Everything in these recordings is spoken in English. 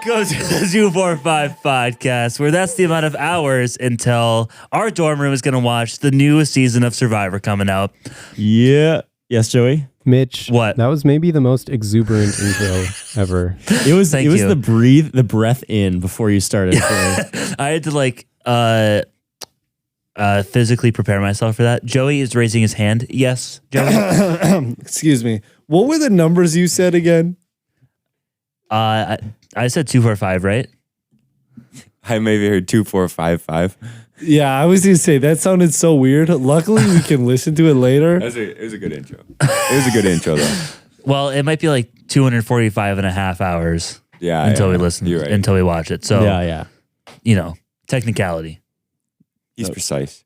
Welcome to the 245 podcast, where that's the amount of hours until our dorm room is going to watch the newest season of Survivor coming out. Yeah. Yes, Joey? Mitch, What? That was maybe the most exuberant intro ever. It was Thank it was you. the breath in before you started. I had to physically prepare myself for that. Joey is raising his hand. Yes, Joey. Excuse me. What were the numbers you said again? I said 245, right? I maybe heard 2455. Yeah, I was gonna say that sounded so weird. Luckily, we can listen to it later. It was a good intro. It was a good intro though. Well, it might be like 245 and a half hours Yeah. until yeah, we listen, You're right. until we watch it. So, yeah. Technicality. He's precise.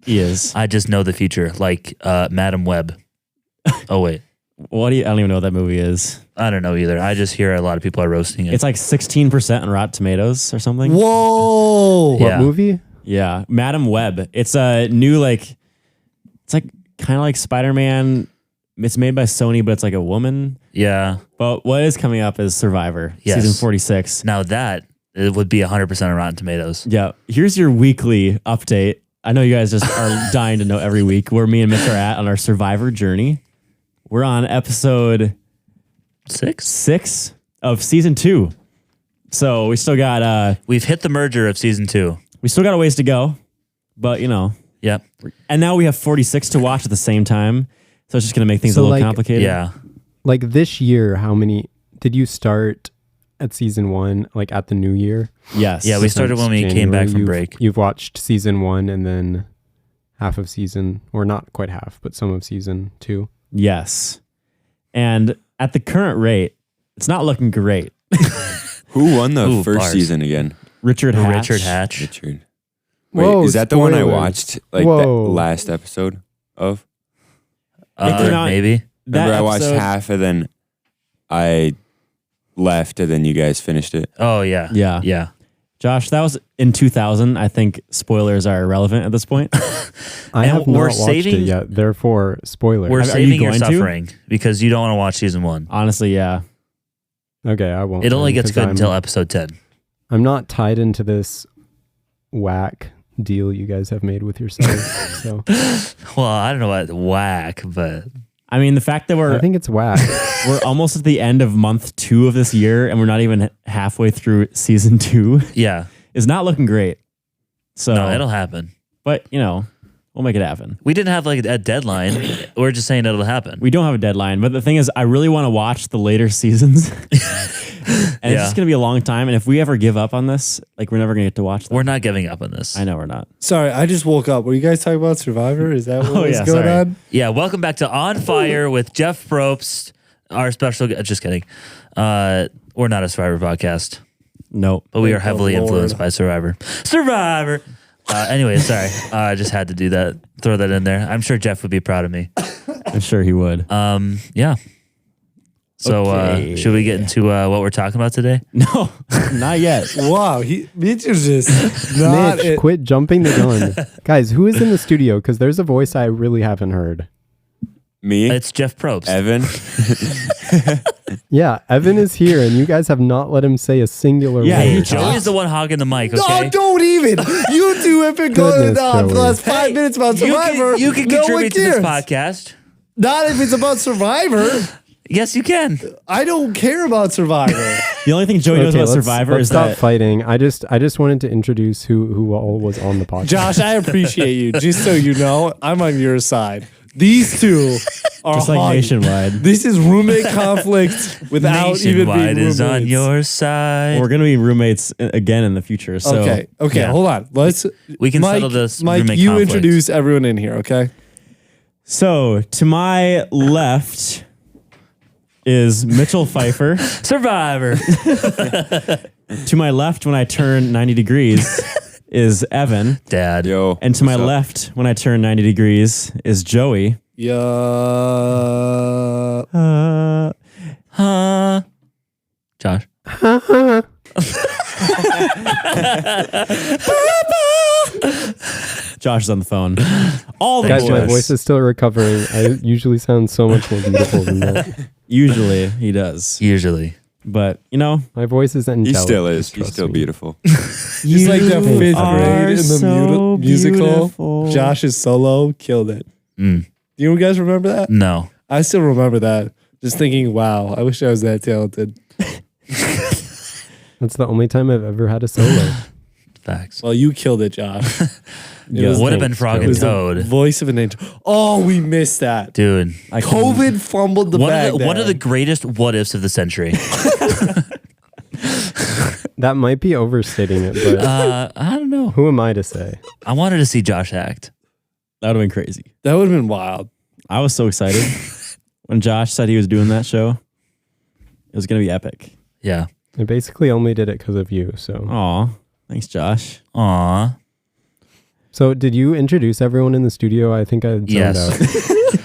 He is. I just know the future, like Madam Web. Oh, wait. I don't even know what that movie is. I don't know either. I just hear a lot of people are roasting it. It's like 16% on Rotten Tomatoes or something. Whoa! Yeah. What movie? Yeah. Madam Web. It's a new it's like kind of like Spider-Man. It's made by Sony, but it's like a woman. Yeah. But what is coming up is Survivor, Yes. season 46. Now that, it would be 100% on Rotten Tomatoes. Yeah. Here's your weekly update. I know you guys just are dying to know every week where me and Mitch are at on our Survivor journey. We're on episode 6 of season 2. So we still got We've hit the merger of season 2. we still got a ways to go, but Yep. and now we have 46 to watch at the same time. So it's just going to make things a little complicated. Yeah. Like this year, how many did you start at season 1? Like at the new year? Yes. Yeah, we started when we came back from break. You've watched season 1 and then half of season, or not quite half, but some of season 2. Yes. And at the current rate, it's not looking great. Who won the first bars. season again? Richard Hatch. Richard Hatch. Richard. Wait, Whoa, is that the one I spoilers. watched? Like Whoa. that last episode of? Maybe. That Remember I watched episode- half and then I left and then you guys finished it. Oh, yeah. Yeah. Yeah. Josh, that was in 2000. I think spoilers are irrelevant at this point. I And have we're not watched it saving- yet, therefore spoiler. We're Are you saving your going to? suffering because you don't want to watch season 1. Honestly, yeah. Okay, I won't. It only then, gets 'cause good until episode 10. I'm not tied into this whack deal you guys have made with yourselves. So Well, I don't know about whack, but I mean, the fact that I think it's whack. we're almost at the end of month 2 of this year and we're not even halfway through season 2 yeah. is not looking great. So, No, it'll happen. but we'll make it happen. We didn't have like a deadline. We're just saying it'll happen. We don't have a deadline, but the thing is, I really want to watch the later seasons. And it's just going to be a long time. And if we ever give up on this, like we're never going to get to watch them. We're not giving up on this. I know we're not. Sorry, I just woke up. Were you guys talking about Survivor? Is that what was yeah, going sorry. on? Yeah, welcome back to On Fire with Jeff Probst, our special. Just kidding. We're not a Survivor podcast, Nope. but we are Thank the heavily Lord. influenced by Survivor. Survivor. Anyway, sorry. I just had to do that. Throw that in there. I'm sure Jeff would be proud of me. I'm sure he would. Yeah. So Okay. should we get into what we're talking about today? No, not yet. Wow, Mitch is just not Mitch, it. quit jumping the gun. Guys, who is in the studio? Because there's a voice I really haven't heard. Me? It's Jeff Probst. Evan? Yeah, Evan is here, and you guys have not let him say a singular Yeah, word. he Joey's the one hogging the mic, okay? No, don't even. You two have been going Goodness, on for the Joey. last 5 minutes about Survivor. You can No one contribute to this cares. podcast. Not if it's about Survivor. Yes, you can. I don't care about Survivor. The only thing Joey knows about Survivor let's is stop that fighting. I just wanted to introduce who all was on the podcast. Josh, I appreciate you. Just so you know, I'm on your side. These two are just like hot. nationwide. This is roommate conflict without even being Nationwide roommates. is on your side. We're going to be roommates again in the future. So Okay, yeah. hold on. Let's. We can Mike, settle this Mike, roommate you conflict. introduce everyone in here, okay? So to my left is Mitchell Pfeiffer. Survivor. To my left, when I turn 90 degrees, is Evan. Dad. Yo. And to my what's up? left, when I turn 90 degrees, is Joey. Yeah. Josh. Josh is on the phone. All the Guys, my boys. voice is still recovering. I usually sound so much more beautiful than that. Usually he does. Usually. But you know, My voice is angelic. He still is. just He's trust still me. beautiful. He's like the You 5th are grade in the so musical. beautiful. Josh's solo killed it. Mm, Do you guys remember that? no. I still remember that. Just thinking, wow, I wish I was that talented. That's the only time I've ever had a solo. Facts. Well, you killed it, Josh. Yeah. was Would have been thanks, Frog Joey. It and was the Toad. voice of an angel. Oh, we missed that. Dude. I can- COVID fumbled the bag. One of the there. greatest what ifs of the century. That might be overstating it, but I don't know. who am I to say? I wanted to see Josh act. That would have been crazy. That would have been wild. I was so excited when Josh said he was doing that show. It was gonna be epic. Yeah. I basically only did it because of you. So, Aw, thanks, Josh. Aw. so did you introduce everyone in the studio? I think I zoned Yes. out.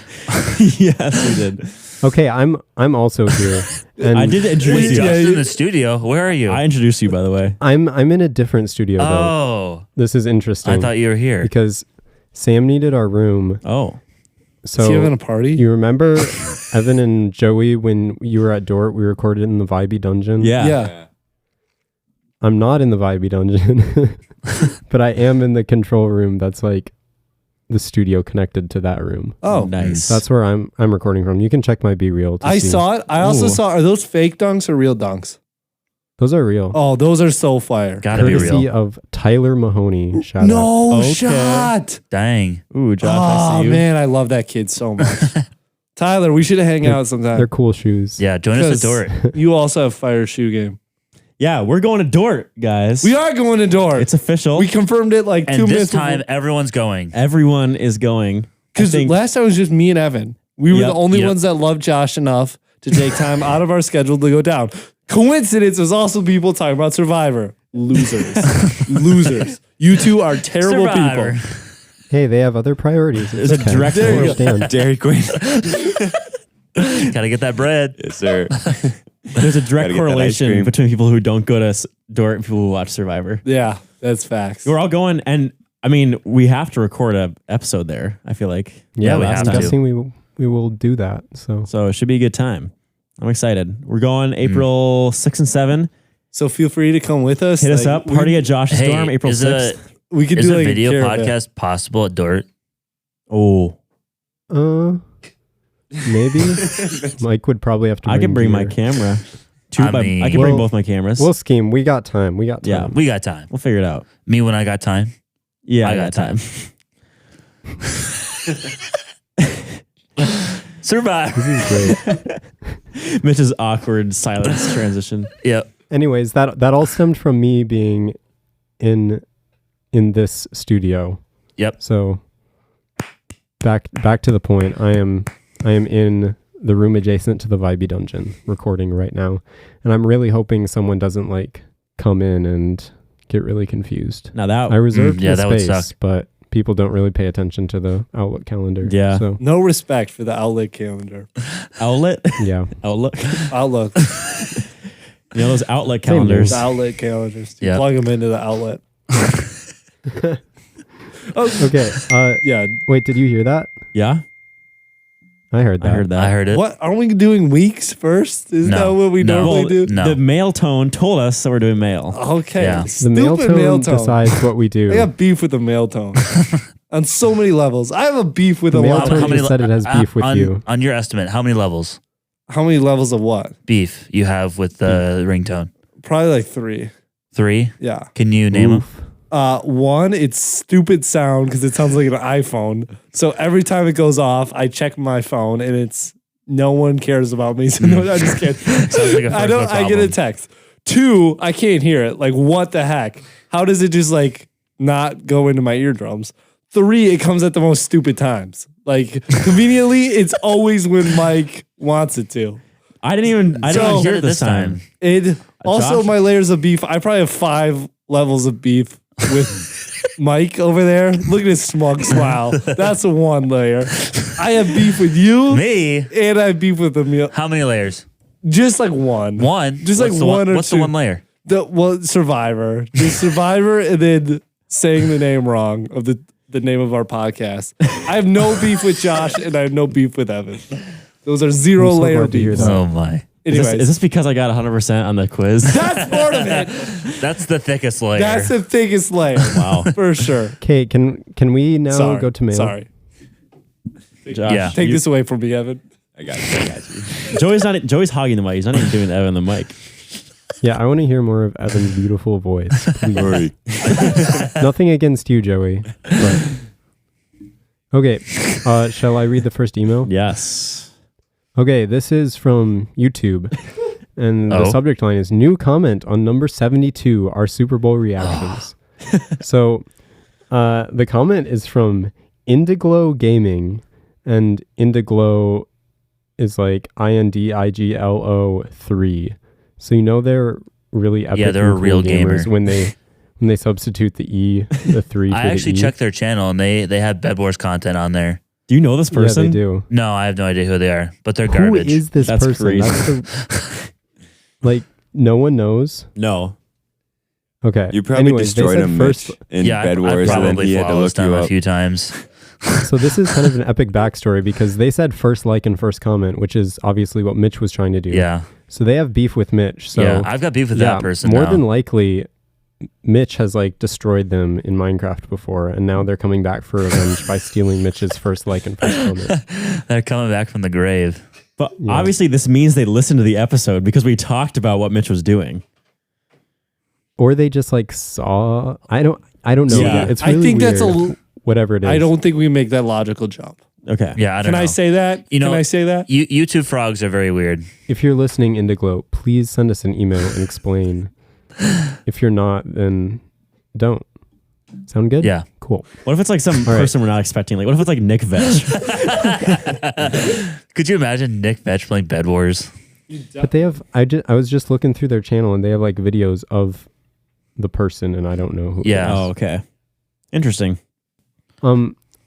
Yes, we did. Okay, I'm also here, and I did introduce Wait, you. Josh in the studio. Where are you? I introduced you, by the way. I'm in a different studio though. Oh. This is interesting. I thought you were here. because Sam needed our room. Oh, So Is he having a party? you remember Evan and Joey when you were at Dort? We recorded in the Vibey Dungeon. yeah. Yeah. I'm not in the Vibey Dungeon, but I am in the control room. That's like the studio connected to that room. Oh, nice. That's where I'm recording from. You can check my B reel. I saw it. I also Ooh. saw. Are those fake dunks or real dunks? Those are real. Oh, those are so fire. Gotta be Courtesy real. of Tyler Mahoney. Shout out. No Okay. shot. Dang. Ooh, Josh, I Oh see you. man, I love that kid so much. Tyler, we should hang out sometime. They're cool shoes. Yeah, join us at Dort. You also have fire shoe game. Yeah, we're going to Dort, guys. We are going to Dort. It's official. We confirmed it like 2 And minutes this time, everyone's going. Everyone is going. I because think- last time it was just me and Evan. We were Yep, the only yep. ones that loved Josh enough to take time out of our schedule to go down. Coincidence was also people talking about Survivor. Losers. Losers. You two are terrible Survivor. people. Hey, they have other priorities. It's There's a okay. direct I There you go. understand. Dairy Queen. Gotta get that bread. Yes, sir. There's a direct Gotta get that ice correlation cream. between people who don't go to Dort and people who watch Survivor. Yeah, that's facts. We're all going, and I mean, we have to record an episode there. I feel like, Yeah, we last have I'm time. to. guessing we will do that. So So it should be a good time. I'm excited. We're going April 6 and 7. So feel free to come with us. Hit us Like, up. Party at Josh's Hey, dorm, April is 6th. We could Is do a like video caravan. podcast possible at Dort? Oh, maybe Mike would probably have to. I can bring my gear. camera. I mean- I can bring Well, both my cameras. We'll scheme. We got time. We got time. Yeah. We got time. We'll figure it out. Me when I got time. Yeah, I I got got time. Survive. This is great. Mitch's awkward silence transition. Yep. Anyways, that all stemmed from me being in this studio. Yep. So back to the point. I am in the room adjacent to the Vibey Dungeon recording right now, and I'm really hoping someone doesn't like come in and get really confused. Now that I reserved yeah, the that would space, suck. but people don't really pay attention to the Outlook calendar. Yeah. So No respect for the outlet calendar. outlet, yeah. outlook. Outlook. You know those outlet Same calendars. The outlet calendars. You Yeah. plug them into the outlet. Oh, Okay. yeah. Wait, did you hear that? Yeah, I heard that. I heard that. I heard it. What? Aren't we doing weeks first? Isn't that what we No. normally Well, do? No. The male tone told us that we're doing male. Okay. Yeah. The Stupid male tone decides what we do. I got beef with the male tone on so many levels. I have a beef with The a male lot. tone How many just said it has beef with on, you. On your estimate, how many levels How many levels of what? beef you have with the ringtone? Probably like 3. 3? Yeah. Can you name them? Oof. 1, it's stupid sound because it sounds like an iPhone. So every time it goes off, I check my phone and it's no one cares about me. So no, I'm just kidding. Sounds like a I first don't. world I get a problem. text. 2, I can't hear it. Like what the heck? How does it just like not go into my eardrums? 3, it comes at the most stupid times. Like conveniently, it's always when Mike wants it to. I didn't even So- hear it this time. It also Josh? my layers of beef. I probably have 5 levels of beef with Mike over there. Look at his smug smile. That's 1 layer. I have beef with you, Me? and I have beef with the meal. How many layers? Just like 1. One. Just What's like the 1 or 2. What's the one layer? Survivor. Just Survivor, and then saying the name wrong of the name of our podcast. I have no beef with Josh, and I have no beef with Evan. Those are 0 I'm so layer glad to hear beefs. that. Oh my. Anyways, Is this because I got 100% on the quiz? that's part of it. That's the thickest layer. That's the thickest layer. Wow. For sure. Okay, can we now Sorry. go to mail? Sorry. Josh, Yeah. Take this away from me, Evan. I got you. Joey's hogging the mic. He's not even doing Evan the mic. Yeah, I want to hear more of Evan's beautiful voice. Please. Sorry. Nothing against you, Joey. But okay, shall I read the first email? Yes. Okay, this is from YouTube. And the Oh. subject line is new comment on number 72, our Super Bowl reactions. So the comment is from Indiglo Gaming, and Indiglo is like INDIGLO 3. So you know they're really epic. Yeah, they're and a real cool gamers gamer. when they substitute the E, the 3 I for actually the E. checked their channel and they have Bed Wars content on there. Do you know this person? Yeah, they do. No, I have no idea who they are, but they're Who garbage. is this That's person? crazy. That's the, like, no one knows. No. Okay. You probably Anyways, they destroyed said him, first. Mitch, in Yeah, Bed I Wars, and then probably he had to flawless look you them a up. few times. So this is kind of an epic backstory because they said first like and first comment, which is obviously what Mitch was trying to do. Yeah, So they have beef with Mitch. So yeah. I've got beef with that person more now. than likely, Mitch has like destroyed them in Minecraft before, and now they're coming back for revenge by stealing Mitch's first like and first comment. They're coming back from the grave. But Yeah. obviously this means they listened to the episode because we talked about what Mitch was doing. Or they just like saw. I don't know. Yeah. It's I really think that's weird, whatever it is. I don't think we make that logical jump. Okay. Yeah, I don't Can know. I say that? You know- Can I say that? YouTube frogs are very weird. If you're listening, Indiglo, please send us an email and explain. If you're not, then don't. Sound good? Yeah. Cool. What if it's like some right. person we're not expecting? Like, what if it's like Nick Vetch? Could you imagine Nick Vetch playing Bed Wars? But they have. I was just looking through their channel, and they have like videos of the person, and I don't know who. Yeah. Oh, okay. Interesting.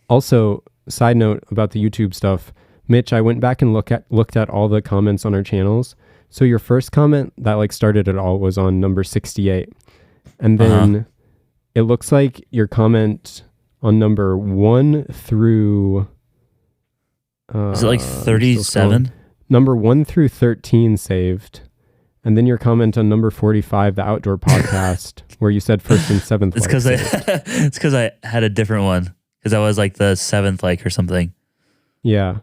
Also, side note about the YouTube stuff, Mitch. I went back and looked at all the comments on our channels. So your first comment that like started it all was on number 68, and then it looks like your comment on number 1 through. Is it like still 37? scrolling. Number 1 through 13 saved. And then your comment on number 45, the outdoor podcast, where you said first and seventh. It's like because it's because I had a different one because I was like the 7th like or something. Yeah.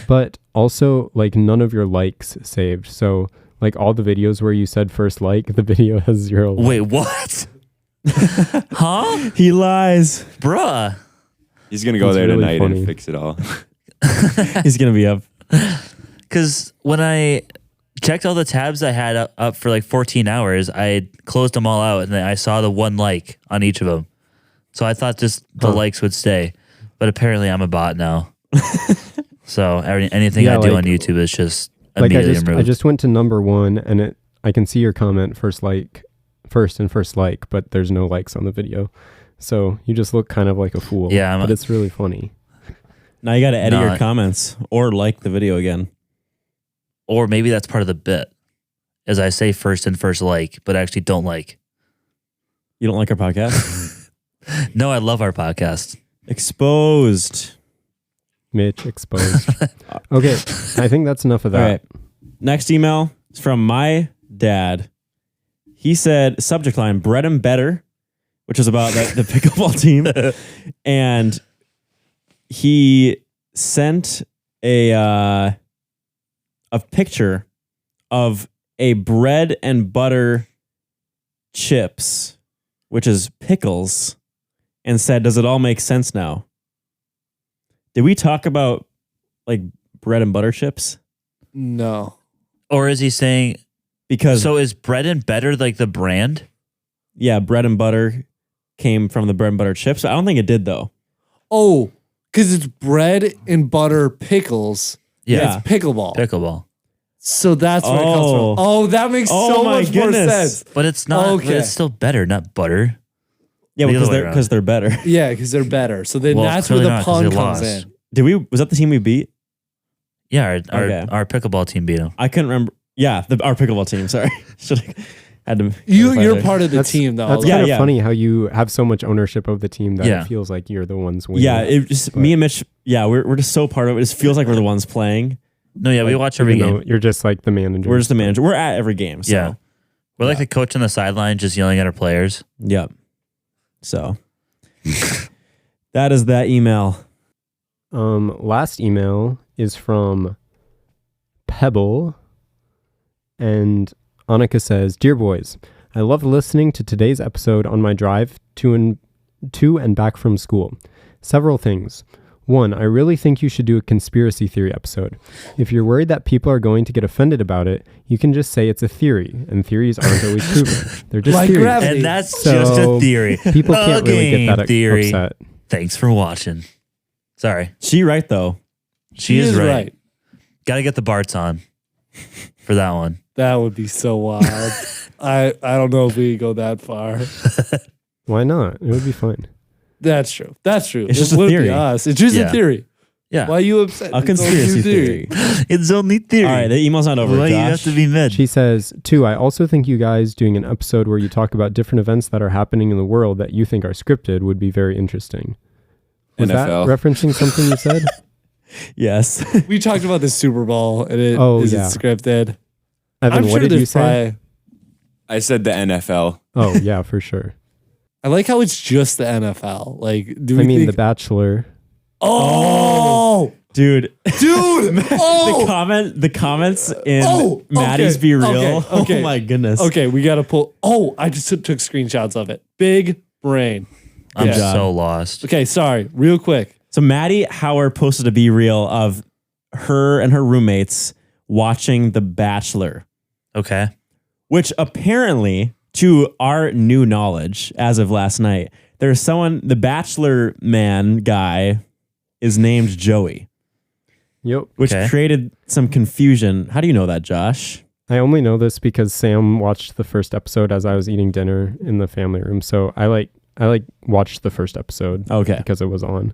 But also like none of your likes saved. So like all the videos where you said first like, the video has 0 likes. Wait, what? Huh? He lies. Bruh. He's going to go It's there really tonight funny. and fix it all. He's going to be up. Because when I checked all the tabs I had up for like 14 hours, I closed them all out and then I saw the 1 like on each of them. So I thought just the likes would stay. But apparently I'm a bot now. So anything Yeah, I do like- on YouTube is just Like immediately removed. I just went to number 1 and I can see your comment first and first like, but there's no likes on the video. So you just look kind of like a fool. Yeah, but it's really funny. Now you got to edit No, your comments or like the video again. Or maybe that's part of the bit. As I say first and first like, but I actually don't like. You don't like our podcast? No, I love our podcast. Exposed. Mitch exposed. Okay, I think that's enough of All that. right. Next email is from my dad. He said, subject line, bread and better, which is about the pickleball team. And he sent a picture of a bread and butter chips, which is pickles, and said, does it all make sense now? Did we talk about like bread and butter chips? No. Or is he saying, Because so is bread and better like the brand? yeah, bread and butter came from the bread and butter chips. I don't think it did though. Oh, because it's bread and butter pickles. Yeah. It's pickleball. Pickleball. So that's where it comes Oh. from. Oh, that makes Oh so my much more goodness. sense. But it's not, but Okay. it's still better, not butter. Yeah, The because other way they're because they're better. Yeah, because they're better. So then Well, that's where clearly the not, 'cause pun they comes lost. in. Was that the team we beat? Yeah, our, Okay. our pickleball team beat him. I couldn't remember. Yeah, our pickleball team. Sorry, should have had to. You're clarify there. part of the team though. That's Yeah, kind of yeah. funny how you have so much ownership of the team that Yeah. it feels like you're the ones winning. Yeah, it just me and Mitch. Yeah, we're just so part of it. It just feels like we're the ones playing. No, yeah, we watch every Even though game. you're just like the manager. We're just the manager. We're at every game. So. Yeah. We're like the coach on the sideline just yelling at our players. Yep. So that is that email. Last email is from Pebble, and Annika says, "Dear boys, I loved listening to today's episode on my drive to and back from school. Several things. One, I really think you should do a conspiracy theory episode. If you're worried that people are going to get offended about it, you can just say it's a theory, and theories aren't always proven. They're just Like theories. gravity. And that's So, just a theory. People can't really get that theory. upset. Thanks for watching. Sorry. She right though. She is right. Got to get the Barts on for that one. That would be so wild. I don't know if we could go that far. Why not? It would be fun. That's true. That's true. It's It just a wouldn't be theory. us. It's just Yeah. a theory. Yeah. Why are you upset? A It's only conspiracy theory. It's only theory. All right, the email's not over. Why you have Josh. to be mid? She says, 2, I also think you guys doing an episode where you talk about different events that are happening in the world that you think are scripted would be very interesting. Was NFL. that referencing something you said? Yes. We talked about the Super Bowl and it Oh, isn't yeah. scripted. Evan, I'm what sure did you there's say? I said the NFL. Oh, yeah, for sure. I like how it's just the NFL. Like, do we I mean, think, The Bachelor. oh, Dude. dude, The comments in Oh, Maddie's okay, Be Real. okay. Oh my goodness. okay, we got to pull. Oh, I just took screenshots of it. Big brain. I'm Yeah. so lost. Okay, sorry, real quick. So Maddie Howard posted a Be Real of her and her roommates watching The Bachelor, Okay. which apparently, to our new knowledge as of last night, there's someone, the Bachelor man guy is named Joey, Yep. which Okay. created some confusion. How do you know that, Josh? I only know this because Sam watched the first episode as I was eating dinner in the family room. So I watched the first episode Okay. because it was on.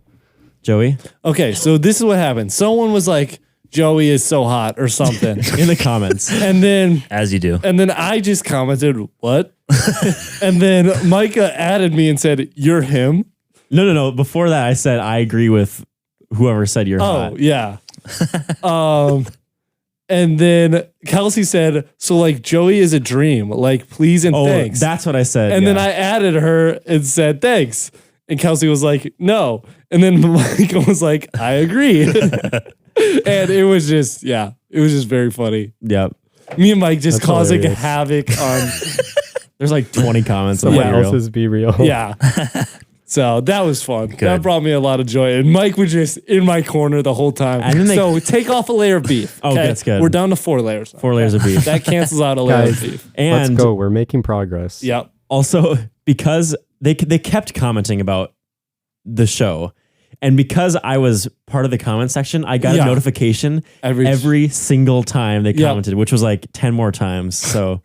Joey? Okay, so this is what happened. Someone was like, Joey is so hot or something. In the comments. and then As you do. I just commented, what? And then Micah added me and said, you're him? No. Before that, I said, I agree with whoever said you're Oh, hot. yeah. And then Kelsey said, so like Joey is a dream. Like, please and Oh, thanks. that's what I said. And then yeah. I added her and said, thanks. And Kelsey was like, no. And then Micah was like, I agree. And it was just very funny. Yep. Me and Mike just That's causing hilarious. havoc on, There's like 20 comments on Someone Be Real. else's Be Real. yeah. So that was fun. That brought me a lot of joy. And Mike was just in my corner the whole time. And then they- So take off a layer of beef. Oh, okay? that's good. We're down to 4 layers. now. 4 layers of beef. That cancels out a layer Guys, of beef. Let's And go. We're making progress. Yep. also, because they kept commenting about the show, and because I was part of the comment section, I got Yeah. a notification every single time they Yep. commented, which was like 10 more times. So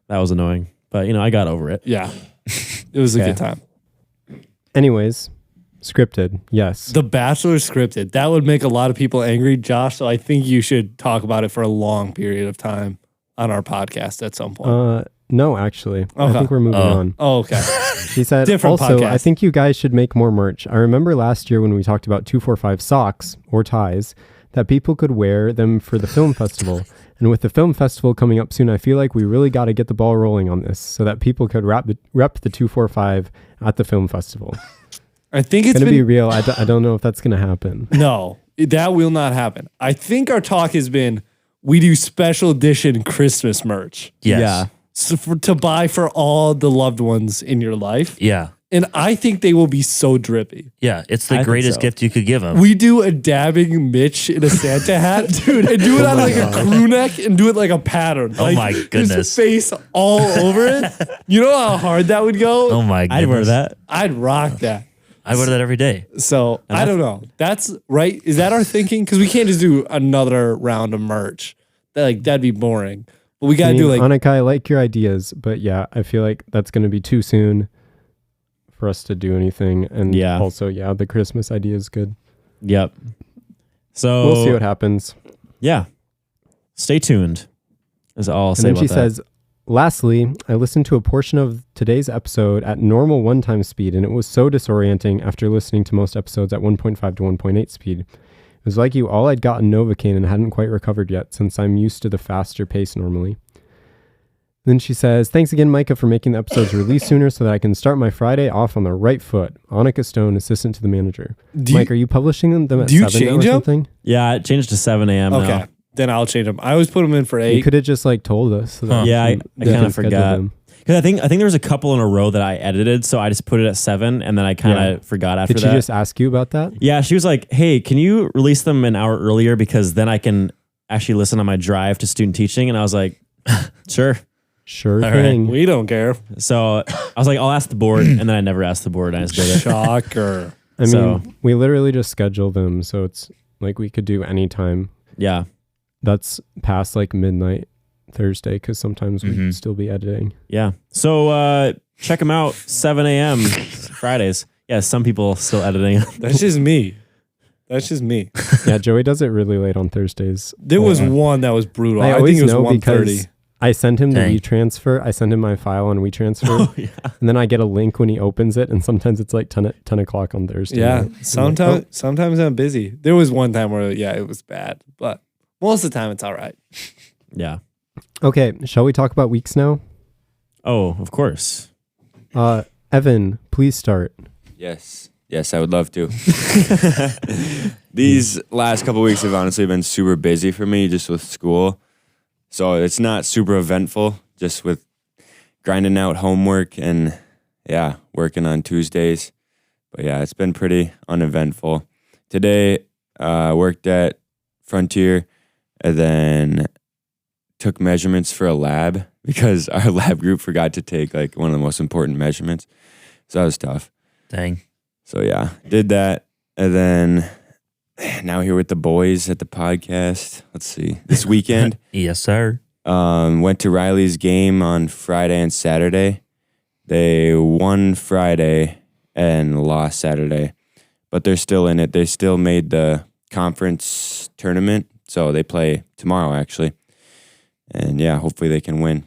that was annoying. But, I got over it. Yeah. It was a Okay. good time. Anyways, scripted. Yes. The Bachelor scripted. That would make a lot of people angry, Josh. So I think you should talk about it for a long period of time on our podcast at some point. No, actually. I Okay. think we're moving on. Oh, okay. She said, Different also, podcast. I think you guys should make more merch. I remember last year when we talked about 245 socks or ties that people could wear them for the film festival. And with the film festival coming up soon, I feel like we really got to get the ball rolling on this so that people could rep the 245 at the film festival. I think it's Going to been be real. I don't know if that's going to happen. no, that will not happen. I think our talk has been we do special edition Christmas merch Yes. Yeah. to buy for all the loved ones in your life. Yeah. And I think they will be so drippy. Yeah. It's I the think greatest so. gift you could give them. We do a dabbing Mitch in a Santa hat, dude, and do it on like a crew neck and do it like a pattern. Oh Like, my His goodness. face all over it. You know how hard that would go? Oh my goodness. I'd wear that. I'd rock that. I wear that every day. So I don't know. That's right. Is that our thinking? Because we can't just do another round of merch. That'd be boring. But we I gotta mean, do like Annika, I like your ideas, but yeah, I feel like that's going to be too soon for us to do anything. And Yeah. also, yeah, the Christmas idea is good. Yep. So We'll see what happens. yeah. Stay tuned. Is all I'll And say then about she that. says, lastly, I listened to a portion of today's episode at normal one-time speed, and it was so disorienting after listening to most episodes at 1.5 to 1.8 speed. It was like you, all I'd gotten Novocaine and hadn't quite recovered yet since I'm used to the faster pace normally. Then she says, thanks again, Micah, for making the episodes release sooner so that I can start my Friday off on the right foot. Annika Stone, assistant to the manager. Mike, are you publishing them at 7 now or change them? something? Yeah, it changed to 7 a.m. Okay. now. Then I'll change them. I always put them in for 8. You could have just like told us. So that Yeah, I we kind can of schedule forgot. them. Because I think there was a couple in a row that I edited, so I just put it at 7, and then I kind of forgot after Did that. she just ask you about that? Yeah, she was like, hey, can you release them an hour earlier because then I can actually listen on my drive to student teaching? And I was like, sure. Sure All thing. We don't care. So I was like, I'll ask the board, and then I never asked the board. I just did it. Shocker. I mean, So- we literally just schedule them, so it's like we could do any time. Yeah. That's past like midnight Thursday, because sometimes we'd still be editing. Yeah. So check them out, 7 a.m. Fridays. Yeah, some people still editing. That's just me. That's just me. Yeah, Joey does it really late on Thursdays. There was one that was brutal. I I always think it was know 1:30. because I send him the Dang. WeTransfer. I send him my file on WeTransfer, Oh, yeah. and then I get a link when he opens it, and sometimes it's like 10 o'clock on Thursday. Yeah. night. I'm like, Sometimes I'm busy. There was one time where it was bad, but most of the time it's all right. Yeah. "Oh." Okay, shall we talk about weeks now? Oh, of course. Evan, please start. Yes. Yes, I would love to. These last couple weeks have honestly been super busy for me just with school. So it's not super eventful, just with grinding out homework and, yeah, working on Tuesdays. But, yeah, it's been pretty uneventful. Today, worked at Frontier and then took measurements for a lab because our lab group forgot to take, like, one of the most important measurements. So that was tough. Dang. So yeah, did that. And then now here with the boys at the podcast. Let's see. This weekend, Yes, sir. went to Riley's game on Friday and Saturday. They won Friday and lost Saturday, but they're still in it. They still made the conference tournament. So they play tomorrow actually. And yeah, hopefully they can win.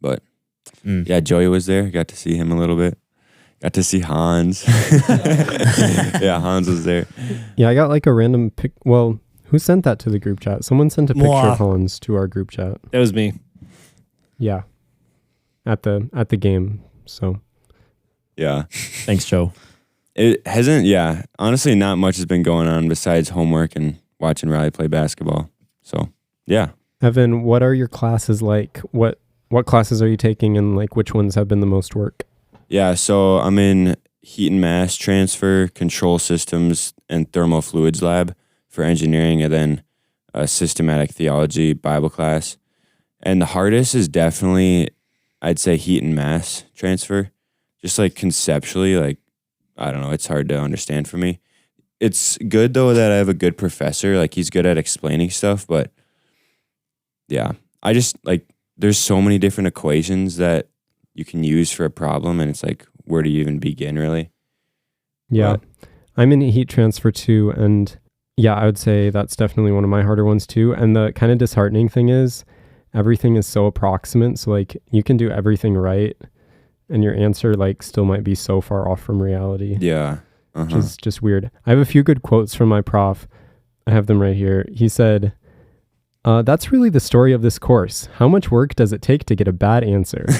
But yeah, Joey was there. Got to see him a little bit. Got to see Hans. Yeah, Hans was there. Yeah, I got like a random pic. Well, who sent that to the group chat? Someone sent a picture Moi. of Hans to our group chat. That was me. Yeah, at the game. So Yeah. Thanks, Joe. It hasn't, yeah. Honestly, not much has been going on besides homework and watching Riley play basketball. So, yeah. Evan, what are your classes like? What classes are you taking, and like which ones have been the most work? Yeah, so I'm in heat and mass transfer, control systems, and thermal fluids lab for engineering, and then a systematic theology Bible class. And the hardest is definitely, I'd say, heat and mass transfer. Just like conceptually, like, I don't know, it's hard to understand for me. It's good though that I have a good professor, like he's good at explaining stuff, but yeah, I just like, there's so many different equations that you can use for a problem, and it's like, where do you even begin, really? Yeah, I'm in heat transfer too, and yeah, I would say that's definitely one of my harder ones too. And the kind of disheartening thing is everything is so approximate, so like you can do everything right and your answer like still might be so far off from reality. Yeah. Which is just weird. I have a few good quotes from my prof. I have them right here. He said, that's really the story of this course. How much work does it take to get a bad answer? And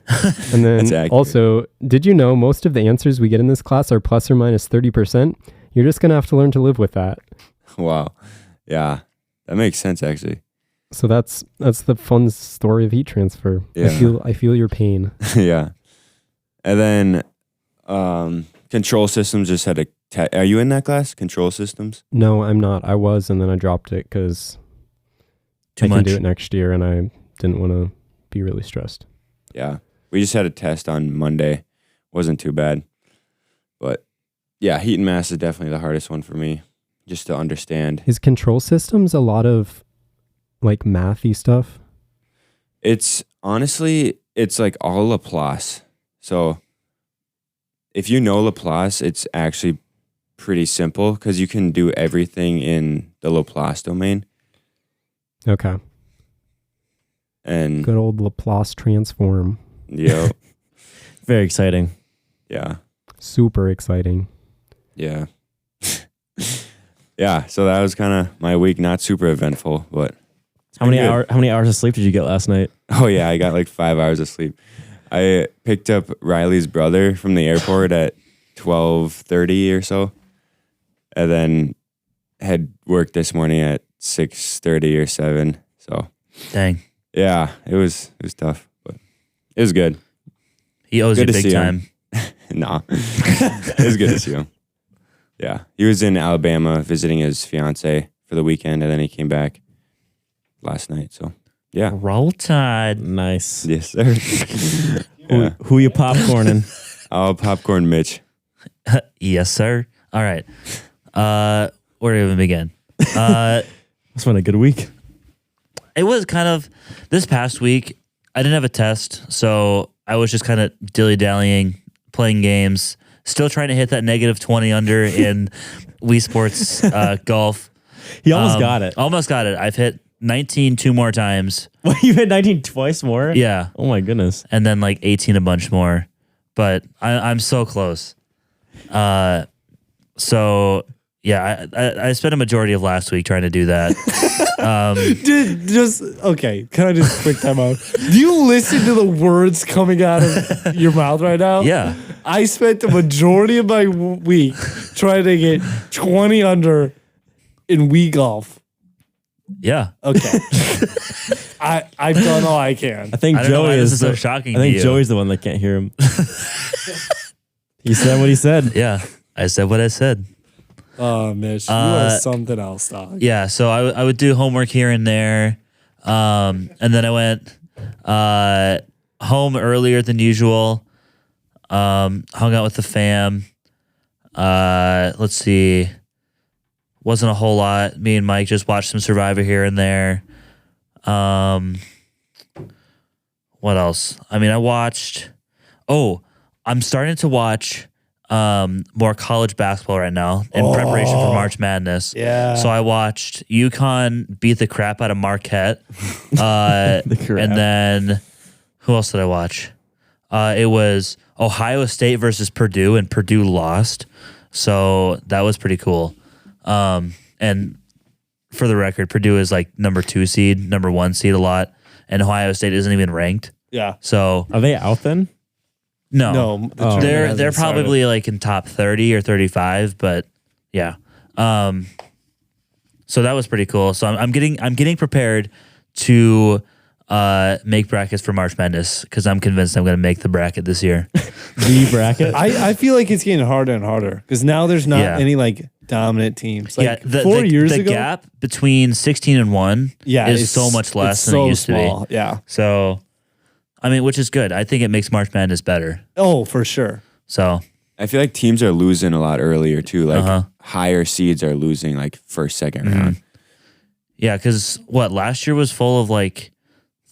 That's then accurate. also, did you know most of the answers we get in this class are plus or minus 30%? You're just going to have to learn to live with that. Wow. Yeah. That makes sense, actually. So that's the fun story of heat transfer. Yeah. I feel your pain. Yeah. And then control systems just had a are you in that class? Control systems? No, I'm not. I was, and then I dropped it because I can do it next year, and I didn't want to be really stressed. Yeah. We just had a test on Monday. Wasn't too bad. But yeah, heat and mass is definitely the hardest one for me, just to understand. Is control systems a lot of like mathy stuff? It's honestly, it's like all Laplace. So if you know Laplace, it's actually pretty simple because you can do everything in the Laplace domain. Okay. And Good old Laplace transform. Very exciting. Yeah. Super exciting. Yeah. yeah, so that was kind of my week. Not super eventful, but How many good. How many hours of sleep did you get last night? oh yeah, I got like 5 hours of sleep. I picked up Riley's brother from the airport at 12:30 or so, and then had work this morning at 6:30 or 7. So Dang. yeah, it was tough, but it was good. He owes Good you to big see time. him. Nah, it was good to see him. Yeah, he was in Alabama visiting his fiance for the weekend, and then he came back last night. So yeah, Roll Tide. Nice. yes sir. Yeah. Who you popcorning? Oh, popcorn, Mitch. Yes, sir. All right. Where do we even begin? That's been a good week. It was kind of this past week. I didn't have a test, so I was just kind of dilly-dallying, playing games, still trying to hit that -20 under in Wii Sports golf. He almost got it. Almost got it. I've hit 19 two more times. Well, you hit 19 twice more? Yeah. Oh my goodness. And then like 18 a bunch more. But I'm so close. So yeah, I spent a majority of last week trying to do that. Okay, can I just quick time out? Do you listen to the words coming out of your mouth right now? Yeah. I spent the majority of my week trying to get 20 under in Wii golf. Yeah. Okay. I've done all I can. I think I don't know why Joey this is is so shocking I think to you. Joey's the one that can't hear him. He said what he said. Yeah. I said what I said. Oh, Mitch, you are something else, dog. Yeah, so I would do homework here and there, and then I went home earlier than usual. Hung out with the fam. Let's see, wasn't a whole lot. Me and Mike just watched some Survivor here and there. What else? I mean, I watched. Oh, I'm starting to watch more college basketball right now in preparation for March Madness. Yeah. So I watched UConn beat the crap out of Marquette. And then who else did I watch? It was Ohio State versus Purdue, and Purdue lost. So that was pretty cool. And for the record, Purdue is like number 2 seed, number 1 seed a lot, and Ohio State isn't even ranked. Yeah. So Are they out then? no, No, the tournament they're hasn't probably like in top 30 or 35, but yeah. So that was pretty cool. So I'm getting prepared to make brackets for March Madness because I'm convinced I'm going to make the bracket this year. The bracket? I feel like it's getting harder and harder because now there's not Yeah. any like dominant teams. Like yeah, 4 years the ago, gap between 16 and 1 is it's so much less it's than so it used small. to be. Yeah. So, I mean, which is good. I think it makes March Madness better. Oh, for sure. So, I feel like teams are losing a lot earlier too. Like higher seeds are losing like first, second round. yeah, because last year was full of like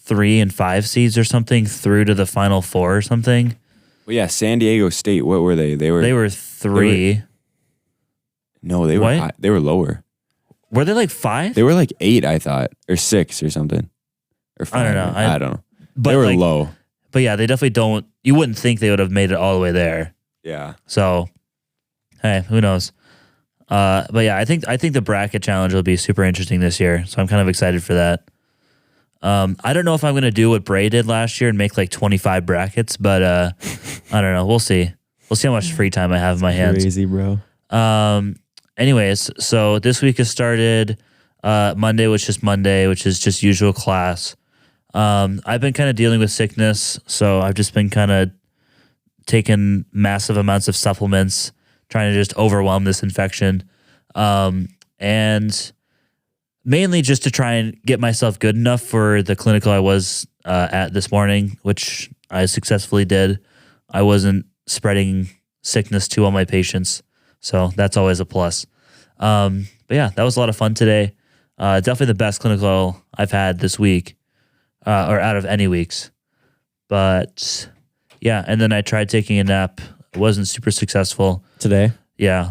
3 and 5 seeds or something through to the Final Four or something. Well, yeah, San Diego State. What were they? They They were 3. no, they were What? high, they were lower. Were they like 5? They were like 8, I thought, or 6 or something, or 5. I don't know. I don't know. But They were like, low. But yeah, they definitely don't. You wouldn't think they would have made it all the way there. Yeah. So, hey, who knows? But yeah, I think the bracket challenge will be super interesting this year. So I'm kind of excited for that. I don't know if I'm going to do what Bray did last year and make like 25 brackets, but I don't know. We'll see. We'll see how much free time I have in my hands. Crazy, bro. Anyways, so this week has started Monday, which is just usual class. I've been kind of dealing with sickness, so I've just been kind of taking massive amounts of supplements, trying to just overwhelm this infection. And mainly just to try and get myself good enough for the clinical I was at this morning, which I successfully did. I wasn't spreading sickness to all my patients, so that's always a plus. But yeah, that was a lot of fun today. Definitely the best clinical I've had this week, or out of any weeks. But yeah, and then I tried taking a nap. It wasn't super successful. Today? Yeah.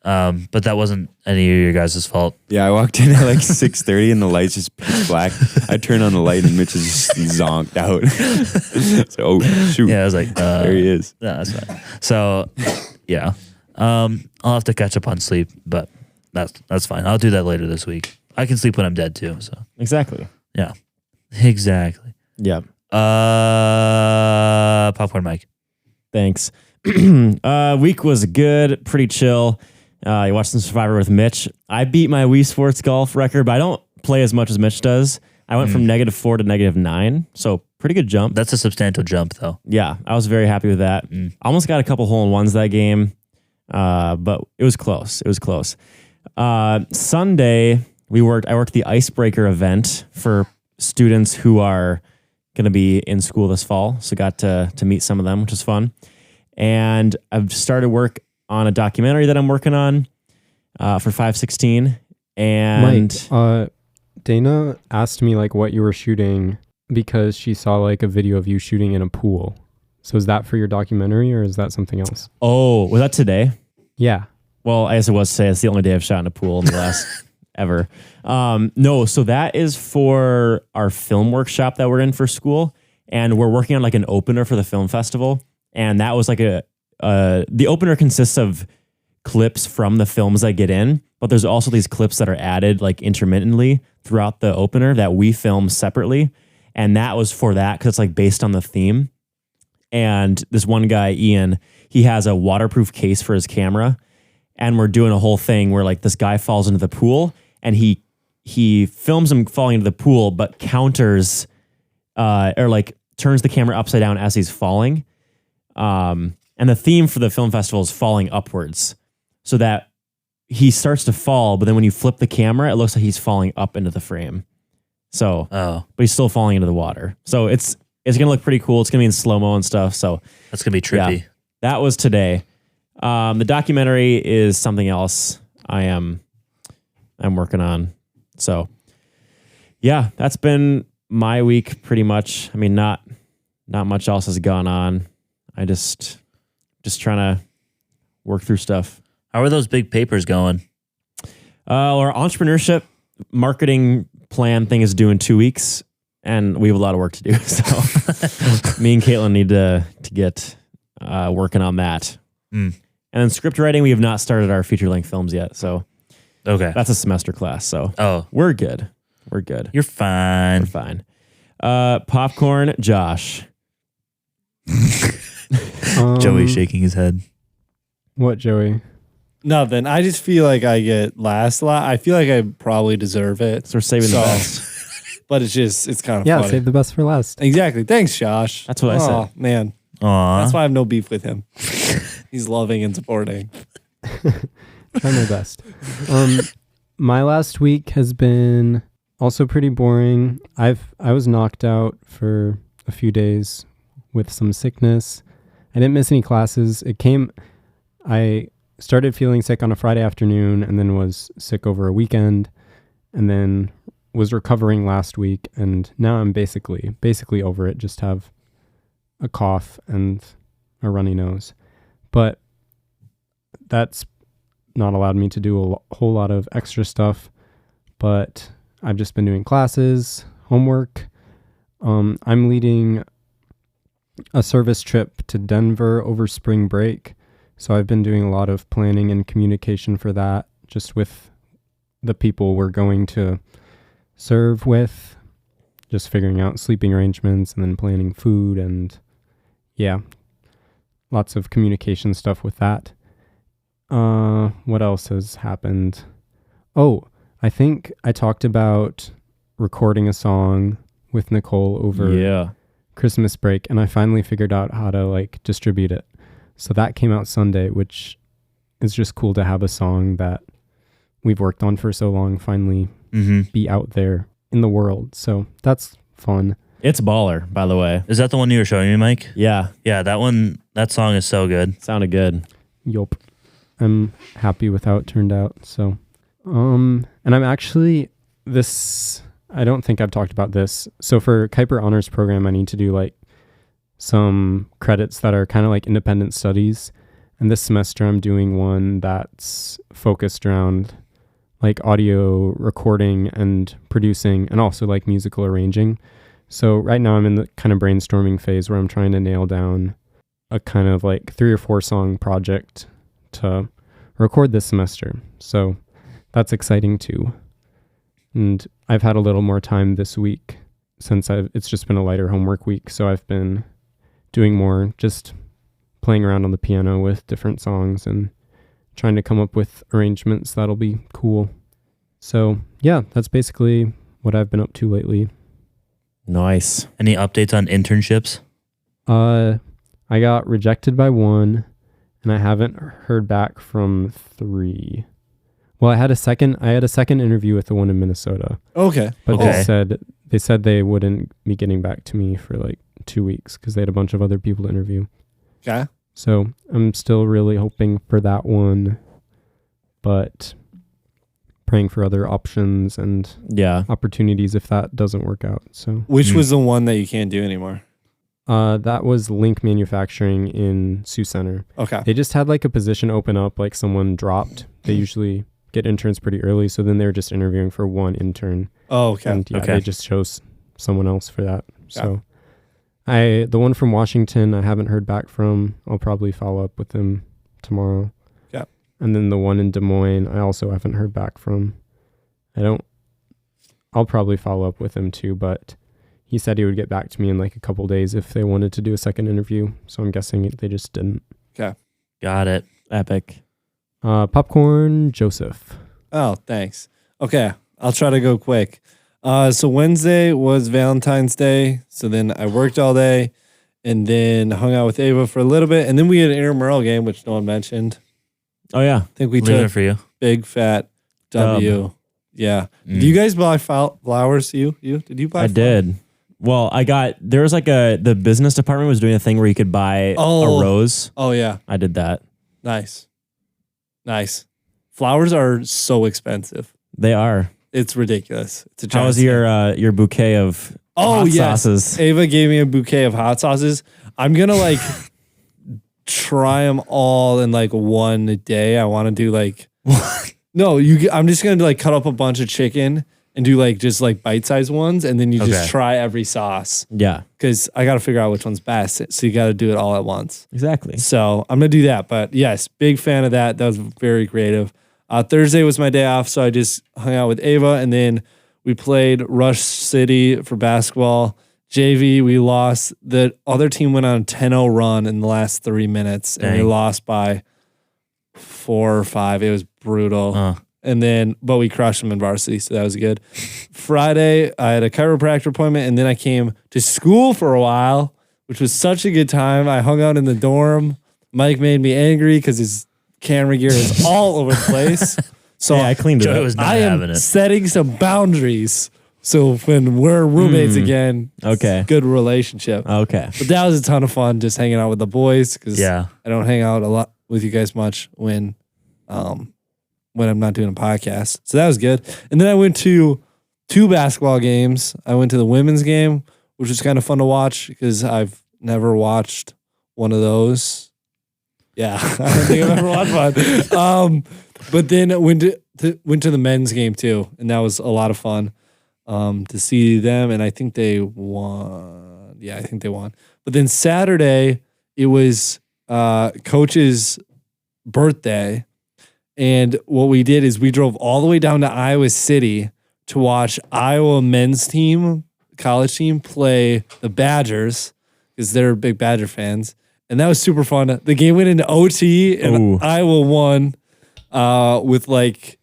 But that wasn't any of your guys' fault. Yeah, I walked in at like 6:30 and the light's just pitch black. I turned on the light and Mitch is just zonked out. So, oh, shoot. Yeah, I was like, There he is. yeah, that's fine. So, yeah. I'll have to catch up on sleep, but that's fine. I'll do that later this week. I can sleep when I'm dead too. So Exactly. yeah, exactly. Yeah. Popcorn Mike. Thanks. Week was good, pretty chill. You watched some Survivor with Mitch. I beat my Wii Sports golf record, but I don't play as much as Mitch does. I went from -4 to -9, so pretty good jump. That's a substantial jump, though. Yeah, I was very happy with that. Almost got a couple hole-in-ones that game, but it was close. It was close. Sunday, I worked the Icebreaker event for students who are going to be in school this fall, so got to meet some of them, which was fun. And I've started work on a documentary that I'm working on for 516. And Mike, Dana asked me like what you were shooting because she saw like a video of you shooting in a pool. So is that for your documentary or is that something else? oh, was that today? Yeah. Well, I guess it was today. It's the only day I've shot in a pool in the last ever. No, so that is for our film workshop that we're in for school. And we're working on like an opener for the film festival. And that was like the opener consists of clips from the films that get in, but there's also these clips that are added like intermittently throughout the opener that we film separately. And that was for that because it's like based on the theme. And this one guy, Ian, he has a waterproof case for his camera. And we're doing a whole thing where like this guy falls into the pool and he films him falling into the pool, but counters or like turns the camera upside down as he's falling. And the theme for the film festival is falling upwards, so that he starts to fall, but then when you flip the camera, it looks like he's falling up into the frame. So, but he's still falling into the water. So it's gonna look pretty cool. It's gonna be in slow-mo and stuff. So That's gonna be trippy. yeah, that was today. The documentary is something else I'm working on. So yeah, that's been my week pretty much. I mean, not much else has gone on. I just trying to work through stuff. How are those big papers going? Our entrepreneurship marketing plan thing is due in 2 weeks, and we have a lot of work to do. So me and Caitlin need to get working on that. And then script writing, we have not started our feature-length films yet. So Okay. that's a semester class. So Oh, we're good. We're good. you're fine. We're fine. Popcorn, Josh. Joey shaking his head. What, Joey? Nothing. I just feel like I get last a lot. I feel like I probably deserve it. So we're saving the So- best. But it's kind of Yeah, funny. save the best for last. Exactly. Thanks, Josh. That's what I said. Oh, man. Aw. That's why I have no beef with him. He's loving and supporting. Try my best. My last week has been also pretty boring. I was knocked out for a few days with some sickness. I didn't miss any classes. I started feeling sick on a Friday afternoon and then was sick over a weekend and then was recovering last week. And now I'm basically over it. Just have a cough and a runny nose. But that's not allowed me to do a whole lot of extra stuff. But I've just been doing classes, homework. I'm leading a service trip to Denver over spring break. So I've been doing a lot of planning and communication for that, just with the people we're going to serve with, just figuring out sleeping arrangements and then planning food and yeah, lots of communication stuff with that. What else has happened? Oh, I think I talked about recording a song with Nicole over Christmas break, and I finally figured out how to like distribute it. So that came out Sunday, which is just cool to have a song that we've worked on for so long finally be out there in the world. So that's fun. It's baller, by the way. Is that the one you were showing me, Mike? Yeah. Yeah, that song is so good. Sounded good. Yup. I'm happy with how it turned out. So, and I'm actually I don't think I've talked about this. So for Kuiper Honors Program, I need to do like some credits that are kind of like independent studies. And this semester I'm doing one that's focused around like audio recording and producing and also like musical arranging. So right now I'm in the kind of brainstorming phase where I'm trying to nail down a kind of like 3 or 4 song project to record this semester. So that's exciting too. And I've had a little more time this week since it's just been a lighter homework week. So I've been doing more just playing around on the piano with different songs and trying to come up with arrangements that'll be cool. So yeah, that's basically what I've been up to lately. Nice. Any updates on internships? I got rejected by 1 and I haven't heard back from 3. Well, I had a second interview with the one in Minnesota. Okay. But Okay. they said they wouldn't be getting back to me for like 2 weeks because they had a bunch of other people to interview. Okay. So I'm still really hoping for that one, but praying for other options and opportunities if that doesn't work out. So Which was the one that you can't do anymore? that was Link Manufacturing in Sioux Center. Okay. They just had like a position open up, like someone dropped. They usually get interns pretty early, so then they're just interviewing for one intern. Oh, okay. And Okay. they just chose someone else for that. So the one from Washington I haven't heard back from. I'll probably follow up with them tomorrow. Yeah. And then the one in Des Moines I also haven't heard back from. I'll probably follow up with him too, but he said he would get back to me in like a couple days if they wanted to do a second interview. So I'm guessing they just didn't. Got it. Epic. Popcorn Joseph. Oh, thanks. Okay. I'll try to go quick. So Wednesday was Valentine's Day. So then I worked all day and then hung out with Ava for a little bit. And then we had an intramural game, which no one mentioned. Oh, yeah. I think we Leaving it took for you. big fat W. Yeah. Do you guys buy flowers? You? Did you buy I did. Well, there was like the business department was doing a thing where you could buy a rose. Oh, yeah. I did that. Nice. Flowers are so expensive. They are. It's ridiculous. It's a How was your bouquet of hot sauces? Ava gave me a bouquet of hot sauces. I'm going to like try them all in like one day. I want to do like, no, I'm just going to like cut up a bunch of chicken and do like just like bite-sized ones. And then you just try every sauce. Yeah. Because I got to figure out which one's best. So you got to do it all at once. Exactly. So I'm going to do that. But yes, big fan of that. That was very creative. Thursday was my day off, so I just hung out with Ava, and then we played Rush City for basketball. JV, we lost. The other team went on a 10-0 run in the last 3 minutes, and we lost by 4 or 5. It was brutal. But we crushed them in varsity, so that was good. Friday, I had a chiropractor appointment, and then I came to school for a while, which was such a good time. I hung out in the dorm. Mike made me angry because his camera gear is all over the place. So I cleaned it Joey up. was not I having am it. setting some boundaries. So when we're roommates again, it's a good relationship. Okay. But that was a ton of fun just hanging out with the boys because Yeah. I don't hang out a lot with you guys much when I'm not doing a podcast. So that was good. And then I went to 2 basketball games. I went to the women's game, which was kind of fun to watch because I've never watched one of those. Yeah, I don't think I've ever watched one. But then I went to the men's game too, and that was a lot of fun to see them. And I think they won. Yeah, I think they won. But then Saturday it was Coach's birthday, and what we did is we drove all the way down to Iowa City to watch Iowa men's team, college team, play the Badgers because they're big Badger fans. And that was super fun. The game went into OT, and Iowa won with like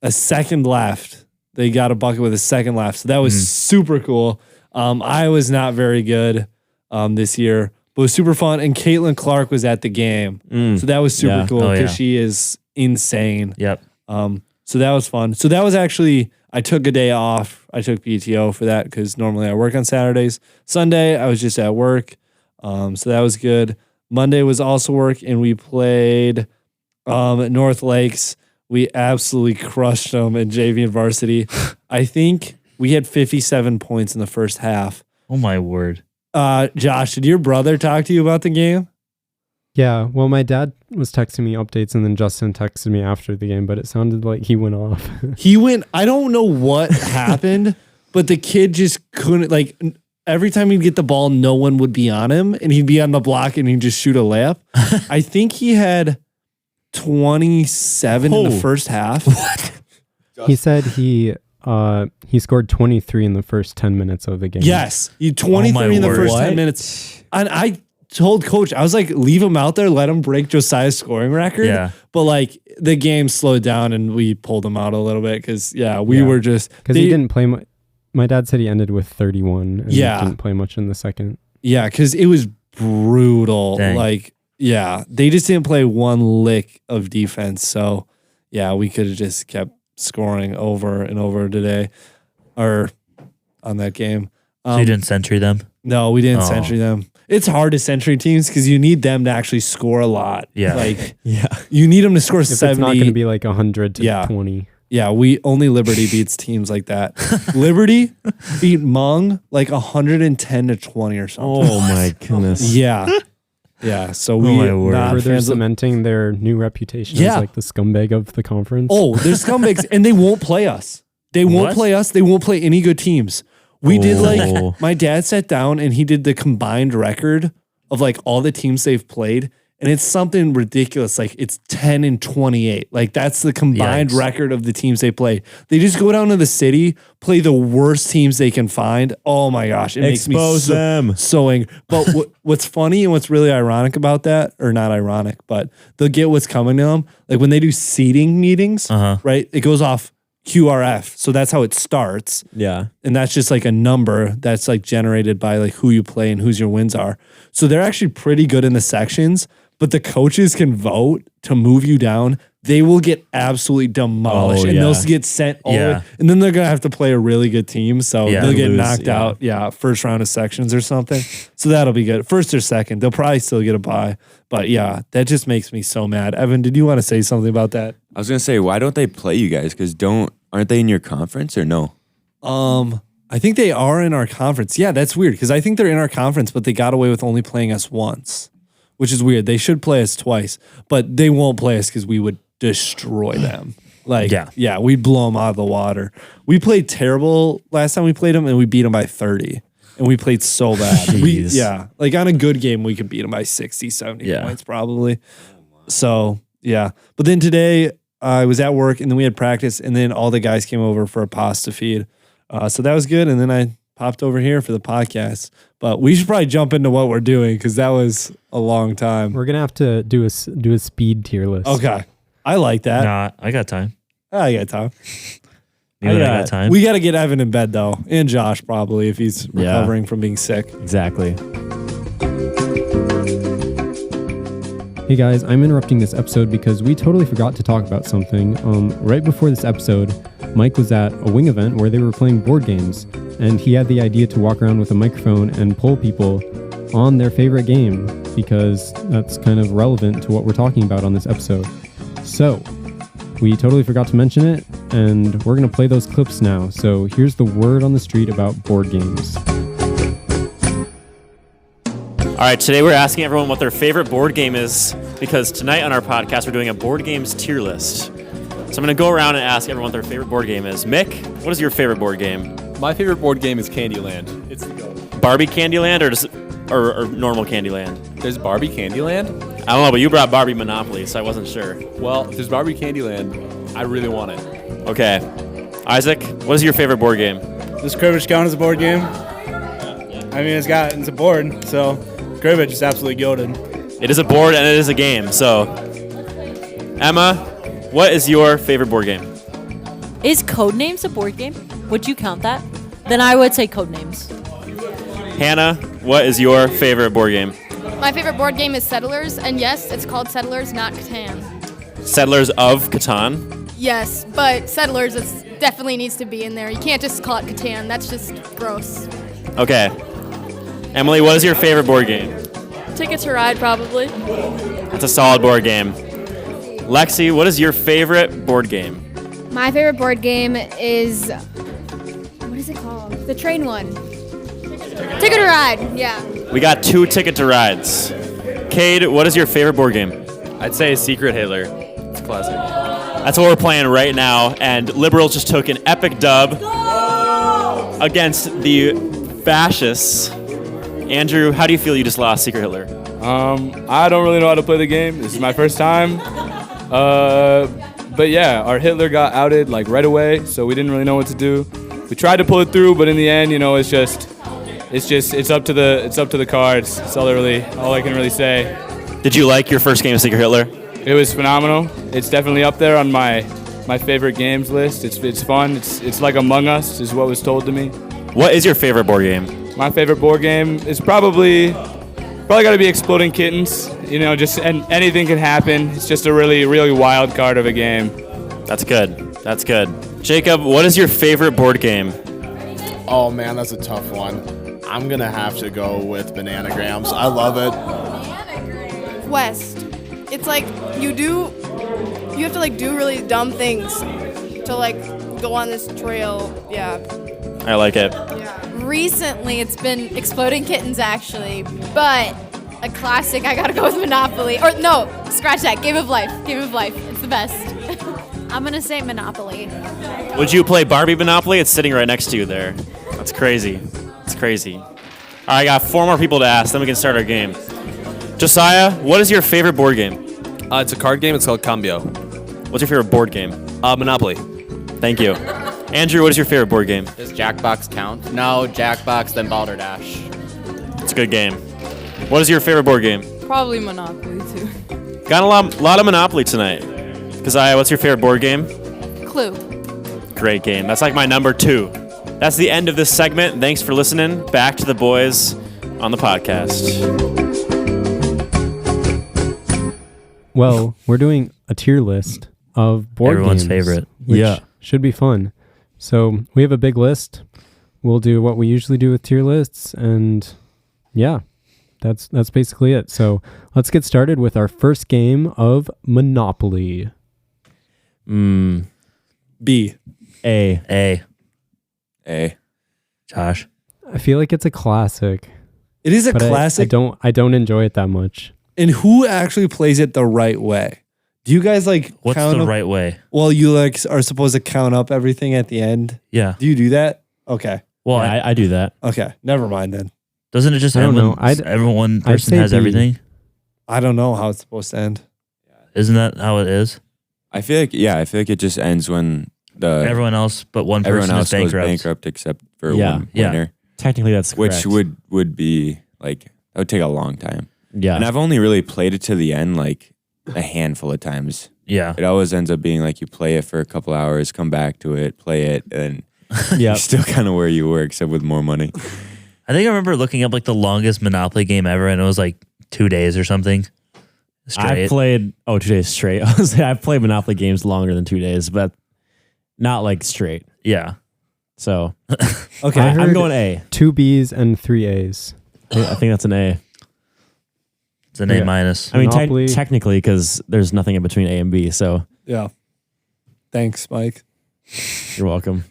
a second left. They got a bucket with a second left. So that was super cool. Iowa's not very good this year, but it was super fun. And Caitlin Clark was at the game. So that was super cool because she is insane. Yep. So that was fun. So that was actually, I took a day off. I took PTO for that because normally I work on Saturdays. Sunday, I was just at work. So that was good. Monday was also work, and we played North Lakes. We absolutely crushed them in JV and varsity. I think we had 57 points in the first half. Oh my word. Josh, did your brother talk to you about the game? Yeah, well, my dad was texting me updates, and then Justin texted me after the game, but it sounded like he went off. I don't know what happened, but the kid just couldn't, like, every time he'd get the ball, no one would be on him, and he'd be on the block, and he'd just shoot a layup. I think he had 27 in the first half. What? He said he scored 23 in the first 10 minutes of the game. Yes, he 23 in the first 10 minutes. And I told coach, I was like, leave him out there, let him break Josiah's scoring record. Yeah. But like the game slowed down and we pulled him out a little bit because we were just because he didn't play. My dad said he ended with 31. And didn't play much in the second. Yeah, because it was brutal. Dang. Like they just didn't play one lick of defense. So we could have just kept scoring over and over today, or on that game. So you didn't century them? No, we didn't century them. It's hard to century teams because you need them to actually score a lot. Yeah. Like, you need them to score 70. It's not going to be like 100 to 20. Yeah, only Liberty beats teams like that. Liberty beat Hmong like 110 to 20 or something. Oh my goodness. Yeah. So we not further cementing their new reputation as like the scumbag of the conference. Oh, they're scumbags and they won't play us. They won't play us. They won't play any good teams. We did like, my dad sat down and he did the combined record of like all the teams they've played. And it's something ridiculous. Like it's 10 and 28. Like that's the combined record of the teams they play. They just go down to the city, play the worst teams they can find. Oh my gosh. It makes me so angry. But what's funny and what's really ironic about that, or not ironic, but they'll get what's coming to them. Like when they do seeding meetings, right? It goes off QRF. So that's how it starts. Yeah. And that's just like a number that's like generated by like who you play and whose your wins are. So they're actually pretty good in the sections, but the coaches can vote to move you down. They will get absolutely demolished and they'll get sent over. And then they're going to have to play a really good team. So they'll get knocked out. First round of sections or something. So that'll be good. First or second. They'll probably still get a bye. But that just makes me so mad. Evan, did you want to say something about that? I was gonna say, why don't they play you guys? Because aren't they in your conference or no? I think they are in our conference. Yeah, that's weird because I think they're in our conference, but they got away with only playing us once, which is weird. They should play us twice, but they won't play us because we would destroy them. Like, we'd blow them out of the water. We played terrible last time we played them, and we beat them by 30. And we played so bad. Like on a good game, we could beat them by 60, 70 points probably. So, But then today, I was at work, and then we had practice, and then all the guys came over for a pasta feed. So that was good, and then I popped over here for the podcast. But we should probably jump into what we're doing, because that was a long time. We're going to have to do a speed tier list. Okay. I like that. Nah, I got time. I got time. I got time. We got to get Evan in bed, though, and Josh probably, if he's recovering from being sick. Exactly. Hey guys, I'm interrupting this episode because we totally forgot to talk about something. Right before this episode, Mike was at a wing event where they were playing board games, and he had the idea to walk around with a microphone and poll people on their favorite game, because that's kind of relevant to what we're talking about on this episode. So, we totally forgot to mention it, and we're going to play those clips now. So here's the word on the street about board games. All right, today we're asking everyone what their favorite board game is, because tonight on our podcast we're doing a board games tier list. So I'm going to go around and ask everyone what their favorite board game is. Mick, what is your favorite board game? My favorite board game is Candyland. It's the GOAT. Barbie Candyland or normal Candyland? There's Barbie Candyland? I don't know, but you brought Barbie Monopoly, so I wasn't sure. Well, if there's Barbie Candyland, I really want it. Okay. Isaac, what is your favorite board game? Does cribbage count as a board game? I mean, it's a board, so cribbage is absolutely goated. It is a board and it is a game, so. Emma, what is your favorite board game? Is Codenames a board game? Would you count that? Then I would say Codenames. Hannah, what is your favorite board game? My favorite board game is Settlers, and yes, it's called Settlers, not Catan. Settlers of Catan? Yes, but Settlers definitely needs to be in there. You can't just call it Catan. That's just gross. Okay. Emily, what is your favorite board game? Ticket to Ride, probably. It's a solid board game. Lexi, what is your favorite board game? My favorite board game is, what is it called? The train one. Ticket to Ride, yeah. We got 2 Ticket to Rides. Cade, what is your favorite board game? I'd say Secret Hitler. It's classic. That's what we're playing right now, and Liberals just took an epic dub against the fascists. Andrew, how do you feel you just lost Secret Hitler? I don't really know how to play the game. This is my first time. But But yeah, our Hitler got outed like right away, so we didn't really know what to do. We tried to pull it through, but in the end, it's up to the cards. That's all I can really say. Did you like your first game of Secret Hitler? It was phenomenal. It's definitely up there on my favorite games list. It's fun. It's like Among Us is what was told to me. What is your favorite board game? My favorite board game is probably got to be Exploding Kittens. And anything can happen. It's just a really, really wild card of a game. That's good. That's good. Jacob, what is your favorite board game? Oh man, that's a tough one. I'm gonna have to go with Bananagrams. I love it. West. It's like you have to like do really dumb things to like go on this trail. Yeah. I like it. Recently, it's been Exploding Kittens, actually, but a classic, I gotta go with Monopoly. Or no, scratch that, Game of Life. Game of Life, it's the best. I'm gonna say Monopoly. Would you play Barbie Monopoly? It's sitting right next to you there. That's crazy. It's crazy. All right, I got 4 more people to ask, then we can start our game. Josiah, what is your favorite board game? It's a card game. It's called Cambio. What's your favorite board game? Monopoly. Thank you. Andrew, what is your favorite board game? Does Jackbox count? No, Jackbox, then Balderdash. It's a good game. What is your favorite board game? Probably Monopoly, too. Got a lot of Monopoly tonight. Keziah, what's your favorite board game? Clue. Great game. That's like my number 2. That's the end of this segment. Thanks for listening. Back to the boys on the podcast. Well, we're doing a tier list of board Everyone's games. favorite. Which should be fun. So we have a big list. We'll do what we usually do with tier lists, and yeah, that's basically it. So let's get started with our first game of Monopoly. B. A. Josh. I feel like it's a classic. It is a but classic. I don't enjoy it that much. And who actually plays it the right way? Do you guys like What's count the up? right way? Well, you like are supposed to count up everything at the end. Yeah. Do you do that? Okay. Well, I do that. Okay. Never mind then. doesn't it just I don't end know. when everyone I'd person say has B. everything? I don't know how it's supposed to end. Isn't that how it is? I feel like it just ends when Everyone else but one everyone person else is goes bankrupt. bankrupt except for Yeah. one Yeah. winner. Technically, that's Which correct. would be like that would take a long time. Yeah. And I've only really played it to the end like a handful of times. Yeah. It always ends up being like you play it for a couple hours, come back to it, play it, and Yeah. you're still kind of where you were, except with more money. I think I remember looking up like the longest Monopoly game ever, and it was like 2 days or something. Straight. I played 2 days straight. I've played Monopoly games longer than 2 days, but not like straight. Yeah. So Okay. I'm going A. 2 B's and 3 A's. I think that's an A. It's an A minus. I mean, Monopoly. technically, because there's nothing in between A and B. So Yeah. Thanks, Mike. you're welcome.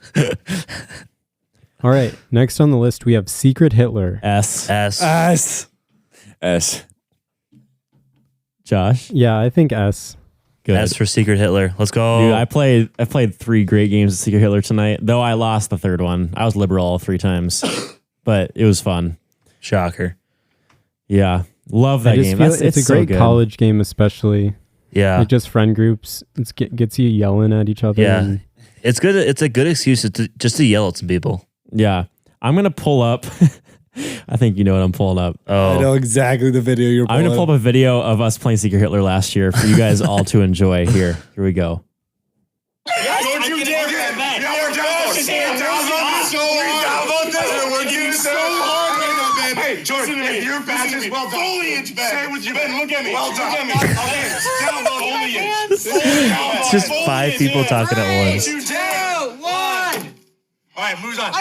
All right. Next on the list, we have Secret Hitler. S. S. S. Josh. Yeah, I think S. Good. S for Secret Hitler. Let's go. Dude, I played 3 great games of Secret Hitler tonight, though I lost the third one. I was liberal all 3 times, but it was fun. Shocker. Yeah. Love that I just game. feel That's, it's a so great good. college game, especially. Yeah. Like just friend groups. It gets you yelling at each other. Yeah. and- It's good. It's a good excuse just to yell at some people. Yeah. I'm going to pull up. I think you know what I'm pulling up. Oh, I know exactly the video you're I'm pulling. going to pull up a video of us playing Secret Hitler last year for you guys all to enjoy. Here we go. Don't you dare get back. We're getting so hard. Hey, Jordan, if you're fast, well done. Foliage back. Say what you've been. Look at me. Well done. Look at me. Download foliage. it's just 5 people talking at once. 2, 1. All right, moves on.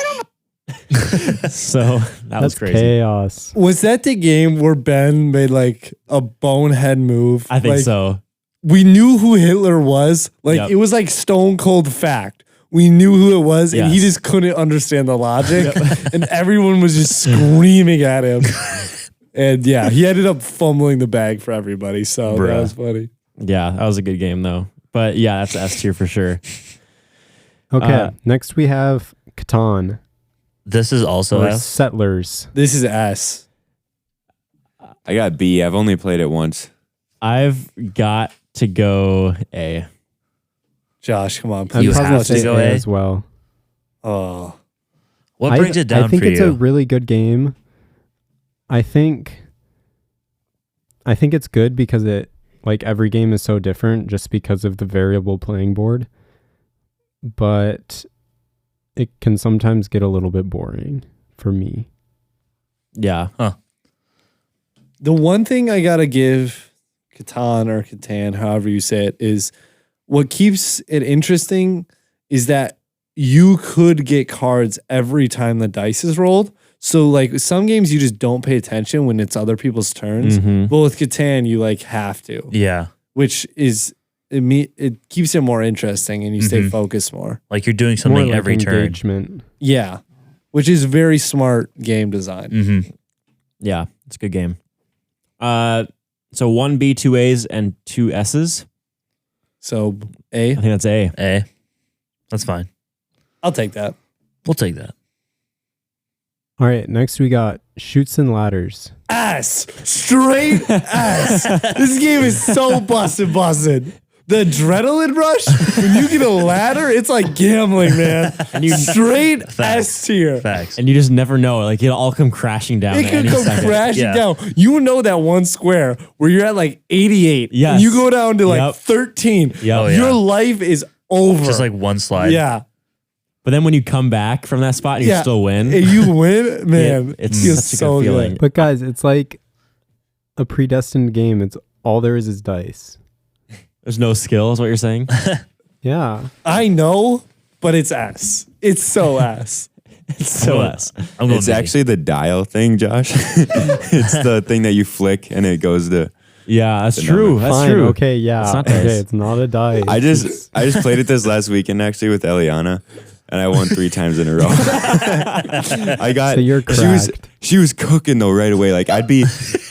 So that was That's crazy. chaos. Was that the game where Ben made like a bonehead move? I think Like, so. We knew who Hitler was. Like Yep. it was like stone cold fact. We knew who it was, and he Yes. just couldn't understand the logic, and everyone was just screaming at him. And yeah, he ended up fumbling the bag for everybody. So that Bruh. was funny. Yeah, that was a good game though. But yeah, that's S tier for sure. Okay. Next, we have Catan. This is also Or S. Settlers. This is S. I got B. I've only played it once. I've got to go A. Josh, come on, I'd please. probably say go A A? as well. Oh, What brings it down I think for it's you? a really good game. I think it's good because it like every game is so different just because of the variable playing board. But it can sometimes get a little bit boring for me. Yeah. the one thing I gotta give Catan, however you say it, is what keeps it interesting is that you could get cards every time the dice is rolled. So like some games you just don't pay attention when it's other people's turns. Mhm. But with Catan, you like have to. Yeah. Which is it keeps it more interesting and you stay focused more. Like you're doing something More like every turn. engagement. Yeah. Which is very smart game design. Yeah, it's a good game. So 1 B, 2 A's, and 2 S's. So A? I think that's A. A. That's fine. I'll take that. We'll take that. All right, next we got Chutes and Ladders. Ass. Straight ass. This game is so busted. The adrenaline rush, when you get a ladder, it's like gambling, man. And you straight S tier. Facts. And you just never know. Like it'll all come crashing down. It at could any come second. crashing down. You know that one square where you're at like 88. Yes. And you go down to like Yep. 13. Yep. Oh, yeah. Your life is over. Just like one slide. Yeah. But then when you come back from that spot and you Yeah. still win, And you win, man. it's feels such a so good feeling. But guys, it's like a predestined game. It's all there is dice. There's no skill, is what you're saying? Yeah. I know, but it's ass. It's so ass. It's so ass. It's actually the dial thing, Josh. It's the thing that you flick and it goes to. Yeah, that's The true. number. That's Fine, true. okay, yeah. It's not okay, dice. it's not a dice. I just played it this last weekend actually with Eliana, and I won 3 times in a row. I got. So you're she was cooking though right away. Like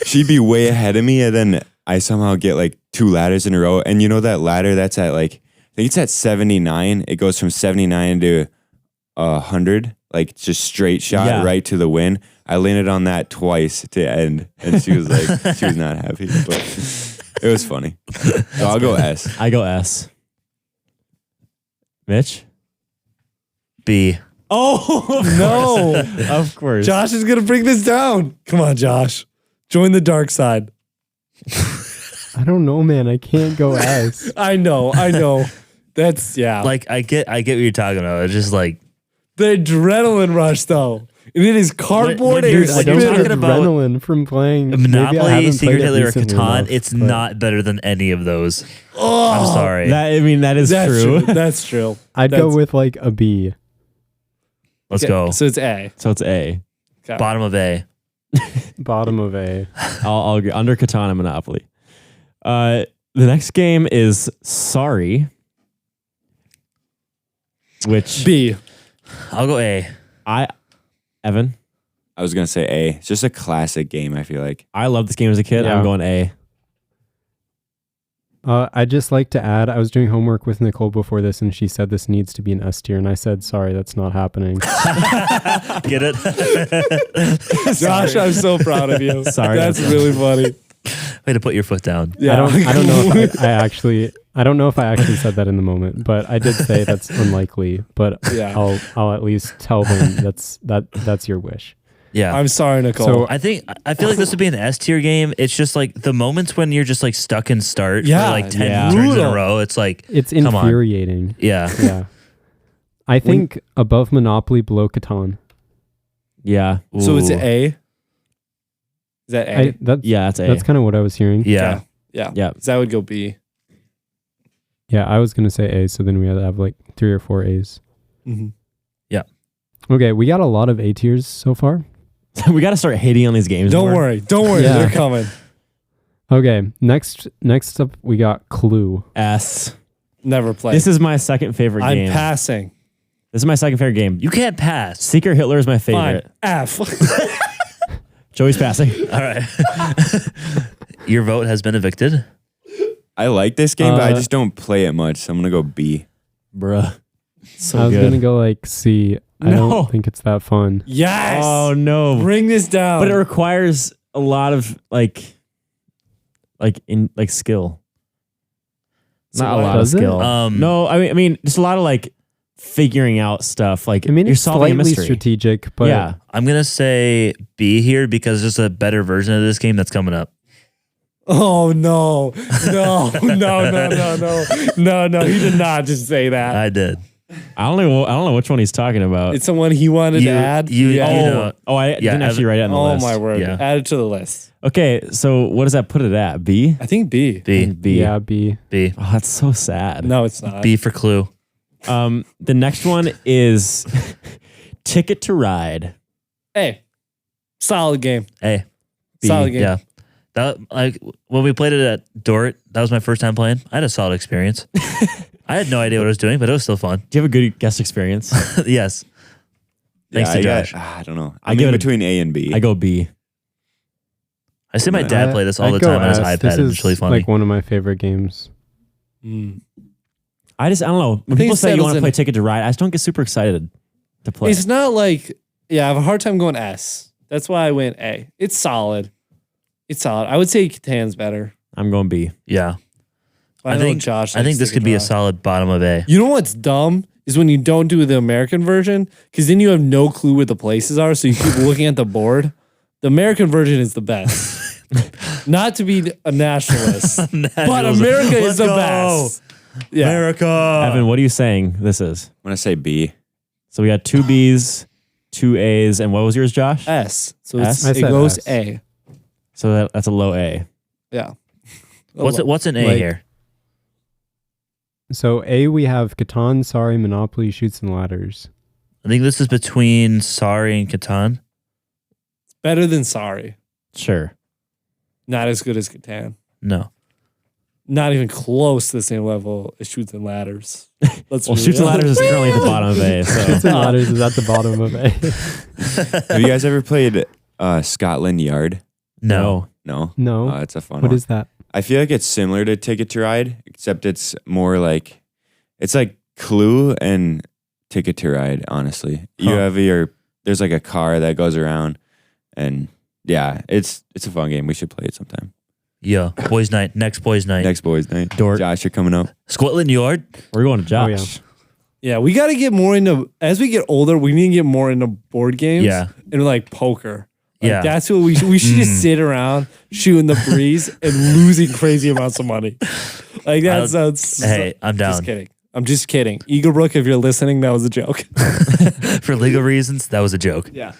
she'd be way ahead of me, and then I somehow get like 2 ladders in a row. And you know that ladder that's at like I think it's at 79. It goes from 79 to 100, like just straight shot right to the win. I landed on that twice to end, and she was like, she was not happy, but it was funny. So I'll go S. I go S. Mitch? B. Oh, No. of course. Josh is going to bring this down. Come on, Josh. Join the dark side. I don't know, man. I can't go S. I know. That's, yeah. Like I get what you're talking about. It's just like The adrenaline rush, though. And it is cardboard when and you're- I when don't you're get talking about adrenaline from playing maybe I Monopoly, haven't Secret played it Hitler, or recently Catan. enough, It's but not better than any of those. Oh, I'm sorry. That is That's true. That's true. I'd That's- go with like a B. Let's Okay, go. So it's A. So it's A. Okay. Bottom of A. Bottom of A. I'll agree. Under Catan and Monopoly. The next game is Sorry. Which B. I'll go A. Evan? I was gonna say A. It's just a classic game. I feel like. I loved this game as a kid. Yeah. I'm going A. I'd just like to add, I was doing homework with Nicole before this, and she said this needs to be an S tier, and I said, sorry, that's not happening. Get it? Josh, I'm so proud of you. Sorry. That's really funny. Way to put your foot down. Yeah. I don't know if I don't know if I actually said that in the moment, but I did say that's unlikely. But Yeah. I'll at least tell them that's your wish. Yeah. I'm sorry, Nicole. So- I feel like this would be an S tier game. It's just like the moments when you're just like stuck in start Yeah, for like 10 yeah. turns in a Brutal. row. It's like It's come on. infuriating. Yeah. Yeah. I think above Monopoly, below Catan. Yeah. So it's Ooh. A. Is that A? Yeah, that's A. That's kind of what I was hearing. Yeah. Yeah. Yeah. So that would go B. Yeah, I was gonna say A, so then we had to have like 3 or 4 A's. Mm-hmm. Okay, we got a lot of A tiers so far. We got to start hating on these games. Don't more. worry. Don't worry. Yeah. They're coming. Okay, next up we got Clue. S. Never play. This is my second favorite I'm game. passing. This is my second favorite game. You can't pass. Secret Hitler is my Fine. favorite. F. Joey's passing. All right. Your vote has been evicted. I like this game, but I Uh, just don't play it much. So I'm gonna go B. Bruh. So I was good. gonna go like C. I No. don't think it's that fun. Yes. Oh no. Bring this down. But it requires a lot of like skill. Not a lot of Does it? skill. No, I mean, just a lot of like figuring out stuff. Like, I mean, you're it's solving a slightly mystery. strategic, but Yeah. I'm gonna say B here because there's a better version of this game that's coming up. Oh no. No. No. He did not just say that. I did. I don't know which one he's talking about. It's someone he wanted to add. know. I didn't actually write it on the Oh list. my word. Yeah. Add it to the list. Okay, so what does that put it at? B? I think B. B. yeah, B. B. Oh, that's so sad. No, it's not. B for Clue. The next one is Ticket to Ride. A. Solid game. A. B. Solid game. Yeah. That like when we played it at Dort, that was my first time playing. I had a solid experience. I had no idea what I was doing, but it was still fun. Do you have a good guest experience? Yes. Thanks to Josh. I don't know. I I'm give in it a- between A and B. I go B. I see my dad play this all the I'd go time on his S. iPad. This And is it's really funny. like one of my favorite games. I don't know. When think people it say you settles want to in- play Ticket to Ride, I just don't get super excited to play. It's not like, I have a hard time going S. That's why I went A. It's solid. I would say Catan's better. I'm going B. Yeah. I think Josh. I think this could be a solid bottom of A. You know what's dumb is when you don't do the American version, because then you have no clue where the places are, so you keep looking at the board. The American version is the best. Not to be a nationalist, but America is the best. Yeah. America. Evan, what are you saying this is? I'm gonna say B. So we got 2 Bs, 2 As, and what was yours, Josh? S. So S? it said goes S. A. So that's a low A. Yeah. What's an A Like- here? So A, we have Catan, Sorry, Monopoly, Shoots and Ladders. I think this is between Sorry and Catan. Better than Sorry. Sure. Not as good as Catan. No. Not even close to the same level as Shoots and Ladders. Well, Shoots and Ladders is currently at the bottom of A. Shoots So and Ladders is at the bottom of A. Have you guys ever played Scotland Yard? No. No. No. It's a fun What one. is that? I feel like it's similar to Ticket to Ride, except it's more like it's like Clue and Ticket to Ride. Honestly, you have there's like a car that goes around, and yeah, it's a fun game. We should play it sometime. Yeah. Boys' night. Next boys' night. Next boys' night. Dort. Josh, you're coming up. Scotland Yard. we're going to Josh. Oh, yeah. Yeah, we got to get more into, as we get older, we need to get more into board games. Yeah. And like poker. Like Yeah. That's what we should just sit around shooting the breeze and losing crazy amounts of money. Like that sounds. Hey, I'm down. Just kidding. I'm just kidding. Eagle Brook, if you're listening, that was a joke. For legal reasons, that was a joke. Yeah.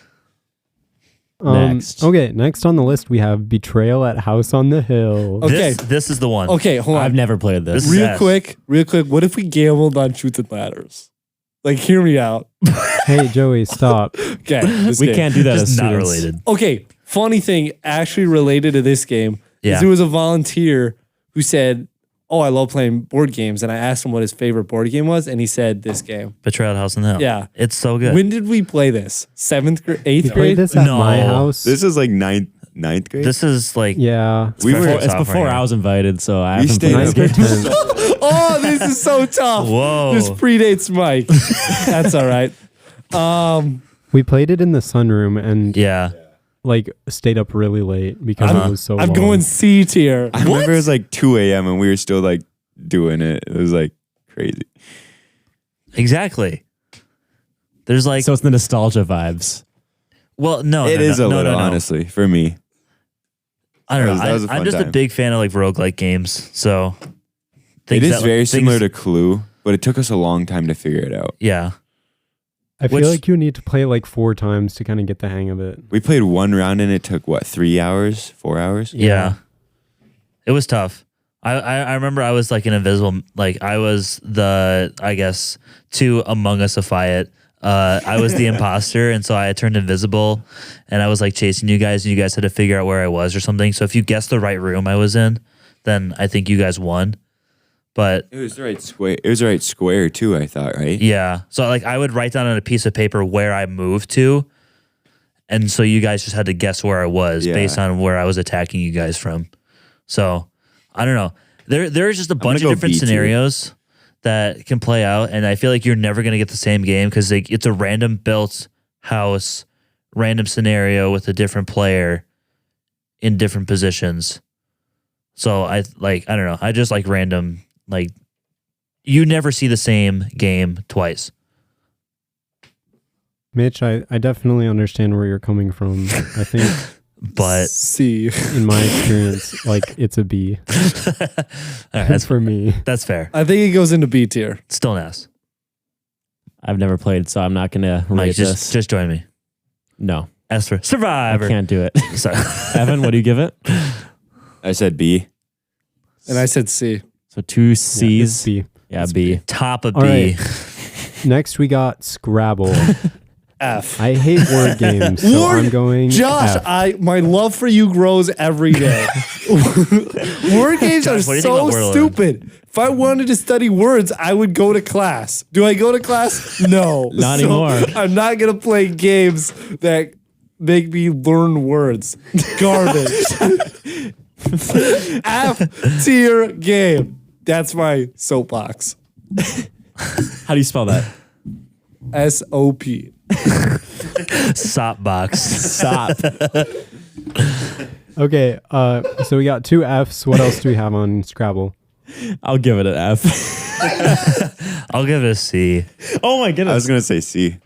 Next. Okay, next on the list we have Betrayal at House on the Hill. Okay. This is the one. Okay, hold on. I've never played this. This is real S. quick. What if we gambled on Shoots and Ladders? Like, hear me out. Hey, Joey, stop. Okay. this We game. can't do that Just as not students. related. Okay, funny thing, actually related to this game, Yeah. is there was a volunteer who said, "Oh, I love playing board games," and I asked him what his favorite board game was, and he said this game. Betrayal at House on the Hill. Yeah. It's so good. When did we play this? 7th grade, 8th We grade? played this at No. my house. This is like ninth grade. This is like yeah. we were. It's before I was invited, so I haven't stayed played up. this game. Oh, this is so tough. Whoa. This predates Mike. That's all right. We played it in the sunroom and Yeah. like stayed up really late because it was so I'm long. going C tier. I remember it was like 2 a.m. and we were still like doing it. It was like crazy. Exactly. There's like So it's the nostalgia vibes. well, no, It no, is no, a no, little, no, no. honestly, for me. I don't know. That was a I'm fun just a time. big fan of like roguelike games. So It is that, very things- similar to Clue, but it took us a long time to figure it out. Yeah. I feel Which- like you need to play it like 4 times to kind of get the hang of it. We played one round and it took what, 3 hours, 4 hours? Yeah. It was tough. I remember I was like an invisible, like I was the, I guess, to Among Us-ify it. I was the imposter, and so I had turned invisible, and I was like chasing you guys, and you guys had to figure out where I was or something. So if you guessed the right room I was in, then I think you guys won. But It was the right square. It was the right square too, I thought, right? yeah, so like I would write down on a piece of paper where I moved to, and so you guys just had to guess where I was Yeah. based on where I was attacking you guys from. So I don't know. There's just a bunch of go different B tier. scenarios that can play out, and I feel like you're never gonna get the same game because like, it's a random built house, random scenario with a different player in different positions. So I don't know. I just like random like you never see the same game twice. Mitch, I definitely understand where you're coming from. I think, but C, in my experience, like it's a B. All right, that's for me. That's fair. I think it goes into B tier. Still an S. I've never played, so I'm not gonna rate Mike, this. just join me. No, S for Survivor. I can't do it. Sorry, Evan, what do you give it? I said B. And I said C. So 2 C's. B. Yeah, B. Top of All B. right. Next, we got Scrabble. F. I hate word games, so I'm going Josh, F. my love for you grows every day. Word games Josh, are what do you think so about Wordle? stupid. If I wanted to study words, I would go to class. Do I go to class? No. Not So anymore. I'm not going to play games that make me learn words. Garbage. F tier game. That's my soapbox. How do you spell that? SOP. Sop box. Stop. Okay, so we got 2 Fs. What else do we have on Scrabble? I'll give it an F. I'll give it a C. Oh my goodness. I was gonna say C.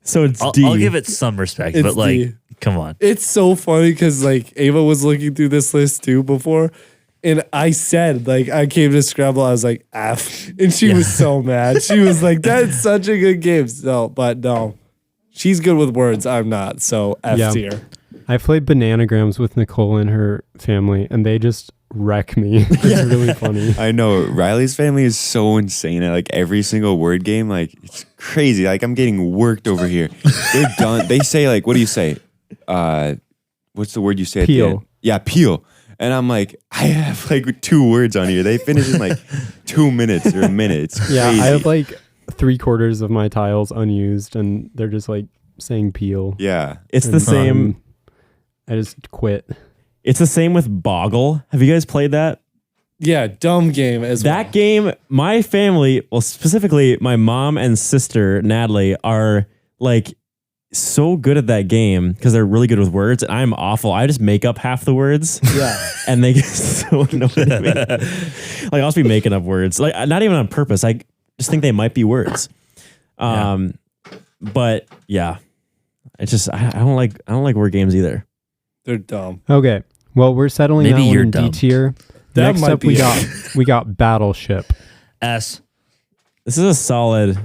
So it's I'll, D. I'll give it some respect, It's but like, D. come on. It's so funny because like Ava was looking through this list too before, and I said like I came to Scrabble, I was like F, and she was so mad. She was like, "That's such a good game." No, she's good with words. I'm not, so F tier. I played Bananagrams with Nicole and her family, and they just wreck me. It's really funny. I know Riley's family is so insane at like every single word game. Like it's crazy. Like I'm getting worked over here. They're done. They say like, what do you say? What's the word you say? At the Peel. end? Yeah, peel. And I'm like, I have like 2 words on here. They finish in like 2 minutes or a minute. It's crazy. Yeah, I have like 3/4 of my tiles unused, and they're just like saying peel. Yeah. It's the same. I just quit. It's the same with Boggle. Have you guys played that? Yeah, dumb game as well. That game, my family, well, specifically my mom and sister, Natalie, are like so good at that game because they're really good with words. And I'm awful. I just make up half the words. Yeah. And they get so annoyed at me. Like, I'll just be making up words. Like, not even on purpose. I just think they might be words. But yeah, it's just, I don't like word games either. They're dumb. Okay, well we're settling Maybe that one you're in dumb. D tier. That Next might up, be we got Battleship. S. This is a solid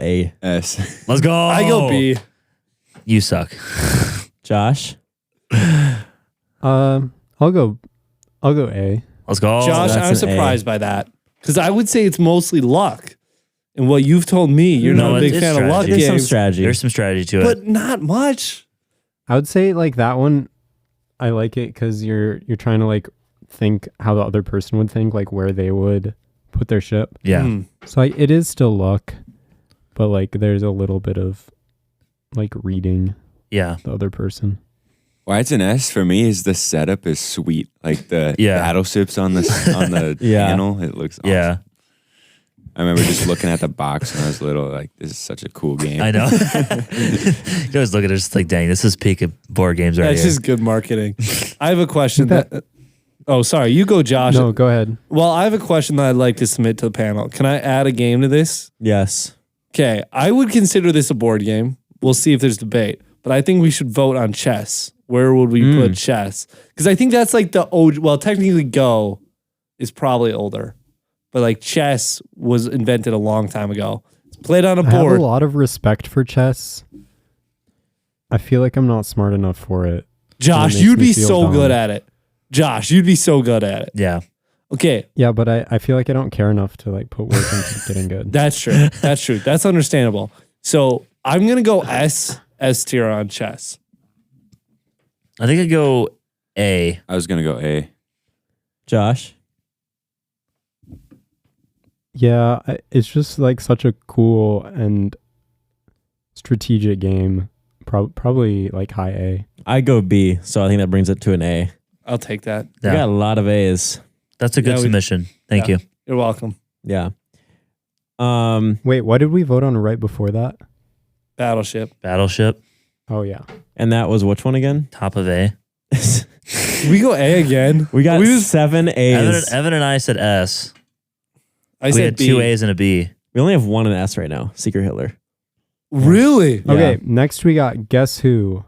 A. S. Let's go. I go B. You suck. Josh? I'll go A. Let's go. Josh, that's I'm an surprised by that because I would say it's mostly luck. And what you've told me, you're No, not a big it's fan of luck strategy. There's some games, strategy. There's some strategy to it. but not much. I would say like that one. I like it because you're trying to like think how the other person would think, like where they would put their ship. Yeah. Hmm. So it is still luck, but like there's a little bit of like reading Yeah. the other person. Why it's an S for me is the setup is sweet. Like the Yeah. battleships on the Yeah. panel. It looks awesome. Yeah. I remember just looking at the box when I was little, like, this is such a cool game. I know. You always look at it just like, dang, this is peak of board games right That's here. just good marketing. I have a question oh, sorry. You go, Josh. No, go ahead. Well, I have a question that I'd like to submit to the panel. Can I add a game to this? Yes. Okay. I would consider this a board game. We'll see if there's debate. But I think we should vote on chess. Where would we put chess? Because I think that's like the old, well, technically Go is probably older. But like chess was invented a long time ago. It's played on a I have board. a lot of respect for chess. I feel like I'm not smart enough for it. Josh, It makes you'd me be feel so dumb. good at it. Josh, you'd be so good at it. Yeah. Okay, Yeah, but I feel like I don't care enough to like put work into getting good. that's true. That's true. That's understandable. So I'm gonna go S tier on chess. I think I'd go A. I was going to go A. Josh? Yeah, it's just like such a cool and strategic game. Probably like high A. I go B, so I think that brings it to an A. I'll take that. We Yeah. got a lot of A's. That's a good Yeah, we- submission. Thank yeah. you. You're welcome. Yeah. Wait, what did we vote on right before that? Battleship. Battleship. Oh yeah. And that was which one again? Top of A. We go A again. We got We just- 7 A's. Evan and I said S. We had two A's and a B. We only have one in S right now. Secret Hitler. Really? Yeah. Okay, next we got Guess Who.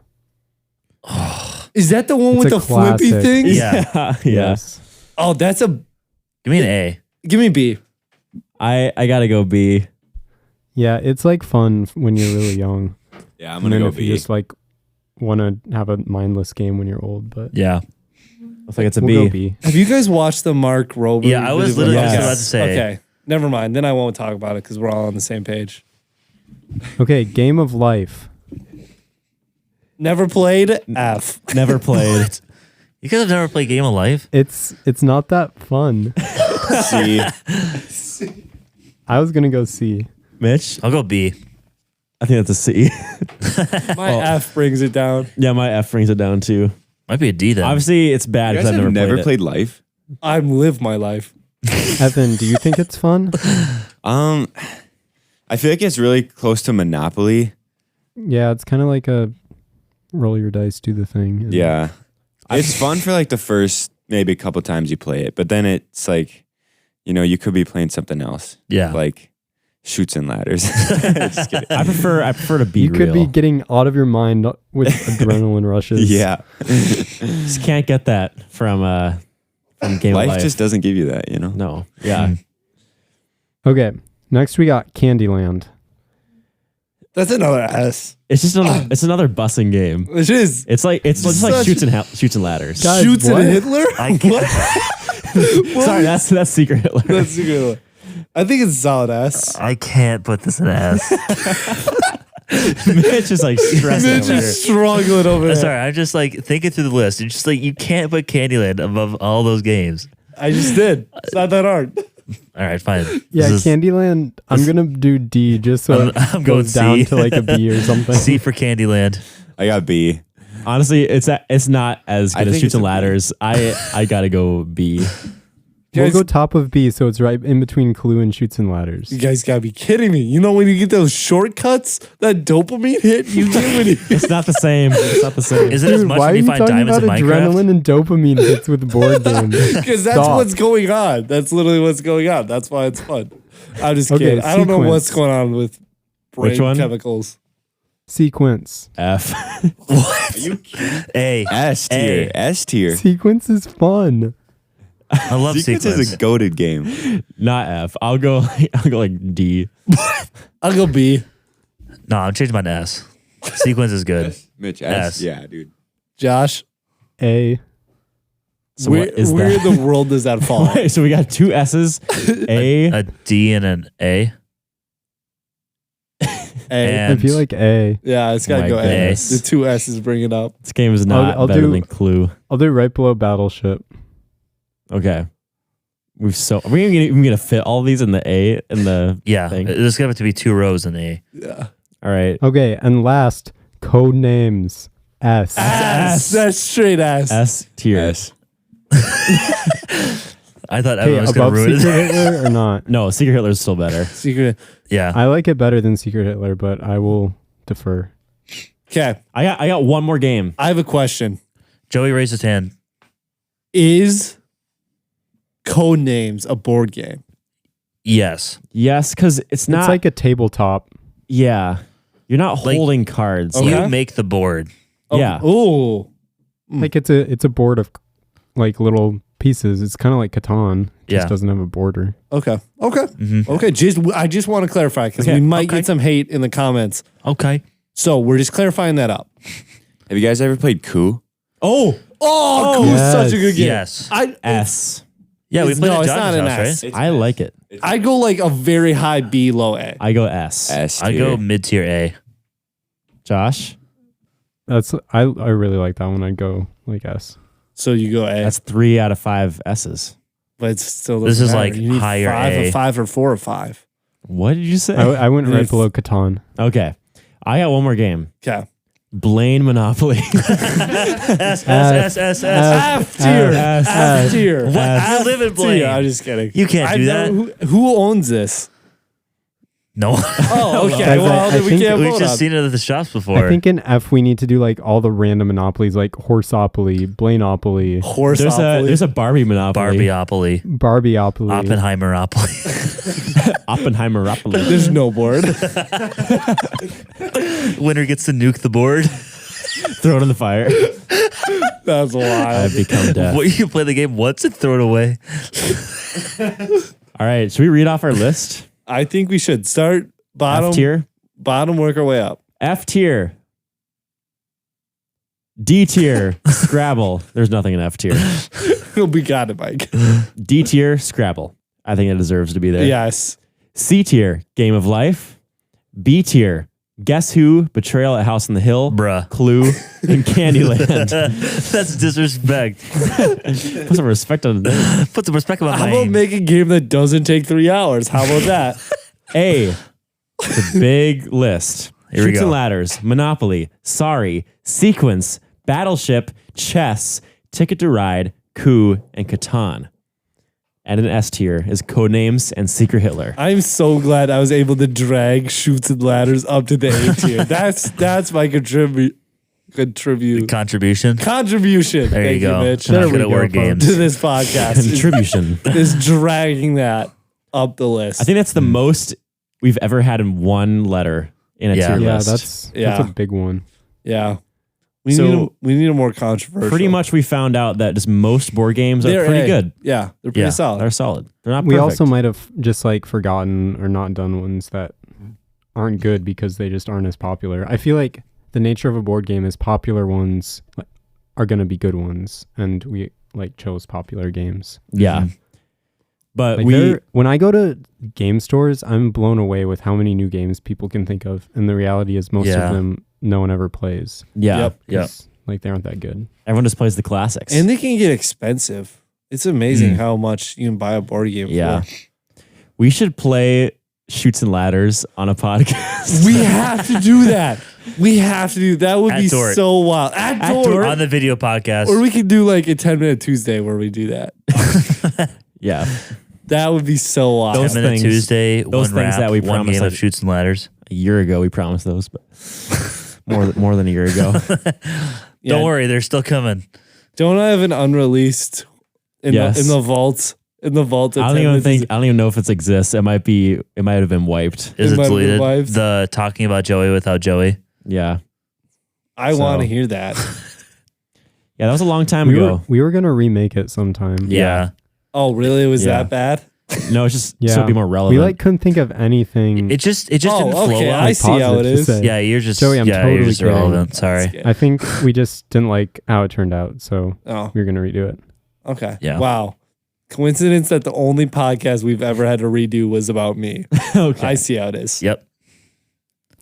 Is that the one It's with a the flippy classic. thing? Yeah. Yes. Oh, that's a. Give me an A. Give me B. I gotta go B. Yeah, it's like fun when you're really young. Yeah, I'm And gonna then go if B. you just like want to have a mindless game when you're old, but Yeah. Looks like it's a we'll B. go B. Have you guys watched the Mark Rober? Yeah, I was video? literally just about to say. Okay, never mind. Then I won't talk about it because we're all on the same page. Okay, Game of Life. Never played. F. Never played. You guys have never played Game of Life? It's not that fun. C. I was gonna go C. Mitch? I'll go B. I think that's a C. My F brings it down. Yeah, my F brings it down too. Might be a D then. Obviously, it's bad You because guys I've have never never played it. played Life? I live my life. Evan, do you think it's fun? I feel like it's really close to Monopoly. Yeah, it's kind of like a roll your dice, do the thing. Yeah. It's fun for like the first maybe a couple times you play it, but then it's like, you could be playing something else. Yeah. Like Chutes and Ladders. Just kidding. I prefer to be You real. could be getting out of your mind with adrenaline rushes. Yeah. Just can't get that from Game of Life Life. just doesn't give you that, No. Yeah. Okay, next we got Candyland. That's another S. It's just another bussing game. It is. It's just like Such- shoots and ladders. Guys, Shoots what? and Hitler? I can't, Sorry, that's Secret Hitler. That's a good one. I think it's a solid S. I can't put this in S. Mitch is like stressing Mitch over here. is struggling over there. Sorry, I'm just like thinking through the list. It's just like you can't put Candyland above all those games. I just did. It's not that hard. All right, fine. Yeah, This is Candyland. I'm gonna do D just so I'm it going goes down C. to like a B or something. C for Candyland. I got B. Honestly, it's not as I good as think Shoots it's and a B. Ladders. I gotta go B. We'll go top of B, so it's right in between Clue and Shoots and Ladders. You guys gotta be kidding me. You know when you get those shortcuts, that dopamine hit you get when you It's not the same. It's not the same. Is it as much why when are you you find talking diamonds about in Minecraft? adrenaline and dopamine hits with board games? because that's Stop. what's going on. That's literally what's going on. That's why it's fun. I'm just Okay, kidding. I don't know sequence. what's going on with brain Which one? chemicals. Sequence. F. Are you kidding? A. S tier. S tier. Sequence is fun. I love Sequence Sequence. is a goated game. Not F. I'll go like D. I'll go B. No, I'm changing mine to S. Sequence is good. Mitch, S. S. Yeah, dude. Josh, A. So where what is where that? in the world does that fall? Wait, so we got two S's, A. A D and an A. A. And I feel like A. Yeah, it's gotta My go A. goodness. The two S's bring it up. This game is not I'll better do- than Clue. I'll do right below Battleship. Okay. Are we even gonna fit all these in the A in the yeah, thing? there's gonna have to be two rows in A. Yeah. All right. Okay, and last, Code Names. S. S. That's straight S. S tier. S. I thought Okay, everyone was gonna above ruin Secret it. Hitler or not? No, Secret Hitler is still better. Secret. Yeah, I like it better than Secret Hitler, but I will defer. Okay, I got one more game. I have a question. Joey raised his hand. Is Codenames a board game? Yes. Yes, because it's not It's like a tabletop. Yeah. You're not Like- holding cards. Okay. You make the board. Yeah. Oh. Like it's a board of like little pieces. It's kind of like Catan. It Yeah. just doesn't have a border. Okay. Okay. Mhm. Okay. I just want to clarify because Okay. we might Okay. get some hate in the comments. Okay. So we're just clarifying that up. Have you guys ever played Coup? Oh, Oh, Cool's yes. such a good game. Yes. S. Yeah, we It's- played no, at it's Josh's not an house, S. right? I like it. I go like a very high B, low A. I go S. S I tier. go mid tier A. Josh, I really like that one. I'd go like S. So you go A, that's 3 out of 5 S's. but it's still This doesn't is matter. like You need higher 5 A. or 5 or 4 or 5. What did you say? I went right If- below Catan. Okay. I got one more game. Okay. Blaine Monopoly. S, S, S, S, S. F tier. S. F tier. What? I live in Blaine. I'm just kidding. You can't I do know that. Who owns this? No. Oh, okay. Guys, Well, I then we think can't We've vote just on. seen it at the shops before. I think in F we need to do like all the random monopolies, like Horseopoly, Blainopoly, There's a Barbie monopoly. Barbieopoly. Barbieopoly. Oppenheimeropoly. Oppenheimeropoly. There's no board. Winner gets to nuke the board. Throw it in the fire. That's wild. I've become death. What, you play the game once and throw it away. All right, should we read off our list? I think we should start bottom F tier. Bottom, work our way up. F tier. D tier. Scrabble. There's nothing in F tier. We got it, Mike. D tier. Scrabble. I think it deserves to be there. Yes. C tier. Game of Life. B tier. Guess Who, Betrayal at House on the Hill, Bruh. Clue, and Candyland. That's disrespect. Put some respect on it. Put some respect on my How about name. make a game that doesn't take 3 hours? How about that? A. It's a big list. Here we Chutes go. and Ladders, Monopoly, Sorry, Sequence, Battleship, Chess, Ticket to Ride, Coup, and Catan. And an S tier is Codenames and Secret Hitler. I'm so glad I was able to drag Chutes and Ladders up to the A tier. That's my contribute. Contribution. Contribution. There Thank you go. Mitch. Not good at word games. To this podcast. Contribution. is dragging that up the list. I think that's the most we've ever had in one letter in a tier Yeah, list. that's Yeah. a big one. Yeah. We So, need a more controversial. pretty much we found out that just most board games are They're pretty A. good. Yeah, they're pretty solid. They're solid. They're not We perfect. also might have just like forgotten or not done ones that aren't good because they just aren't as popular. I feel like the nature of a board game is popular ones are going to be good ones, and we like chose popular games. Yeah. But Like when I go to game stores, I'm blown away with how many new games people can think of, and the reality is most Yeah. of them no one ever plays. Yeah. Yep. 'Cause, like they aren't that good. Everyone just plays the classics. And they can get expensive. It's amazing how much you can buy a board game yeah. for. We should play Chutes and Ladders on a podcast. We have to do that. We have to do that. Would At be Dort. so wild. At Dort. On the video podcast. Or we could do like a 10-minute Tuesday where we do that. Yeah. That would be so wild. 10 minute things- Tuesday, those one things rap, that we one promised, game of like- Chutes and Ladders. A year ago, we promised those, but more than a year ago. Don't worry, they're still coming. Don't I have an unreleased in Yes. the vault? In the vault. I don't even know if it exists. It might have been wiped. Is it might have been deleted? wiped. The talking about Joey without Joey. Yeah. I want to hear that. Yeah, that was a long time We ago. were gonna remake it sometime. Yeah. Oh, really? It was Yeah. that bad? No, it's just so Yeah. it'd be more relevant. We like couldn't think of anything. It just Oh, didn't flow okay. well. I see how it positive to is. say. Yeah, you're just Joey, I'm you're totally just kidding. irrelevant. Sorry. I think we just didn't like how it turned out, so Oh, we're gonna redo it. okay. Yeah. Wow. Coincidence that the only podcast we've ever had to redo was about me. okay. I see how it is. Yep.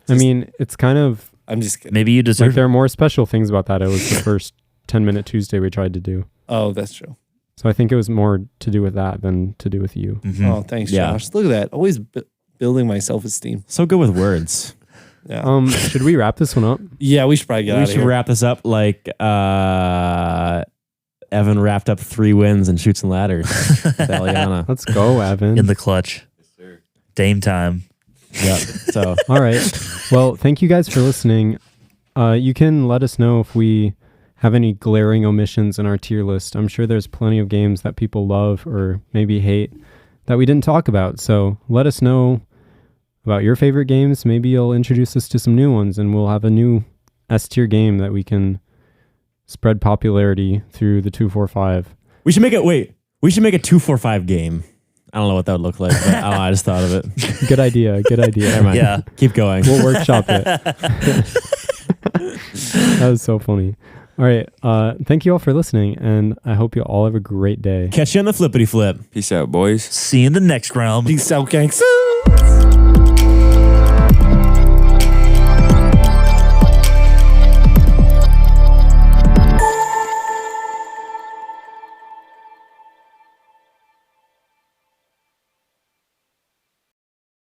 I mean, it's kind of I'm just kidding. Maybe you like deserve there are more special things about that. It was the first 10-minute Tuesday we tried to do. Oh, that's true. So I think it was more to do with that than to do with you. Mhm. Oh, thanks, Yeah. Josh. Look at that. Always building my self-esteem. So good with words. Yeah. Should we wrap this one up? Yeah, we should probably get We out of should here. wrap this up like Evan wrapped up 3 wins and Chutes and Ladders. with Aliana. Let's go, Evan. in the clutch. Dame time. Yep. So All right. Well, thank you guys for listening. You can let us know if we have any glaring omissions in our tier list. I'm sure there's plenty of games that people love or maybe hate that we didn't talk about. So let us know about your favorite games. Maybe you'll introduce us to some new ones and we'll have a new S tier game that we can spread popularity through the 245. we should make it. Wait, we should make a 2-4-5 game. I don't know what that would look like. But I don't know, I just thought of it. Good idea. Good idea. Never mind. Yeah. Keep going. We'll workshop it. That was so funny. All right. Thank you all for listening, and I hope you all have a great day. Catch you on the flippity flip. Peace out, boys. See you in the next round. Peace out, gangsta.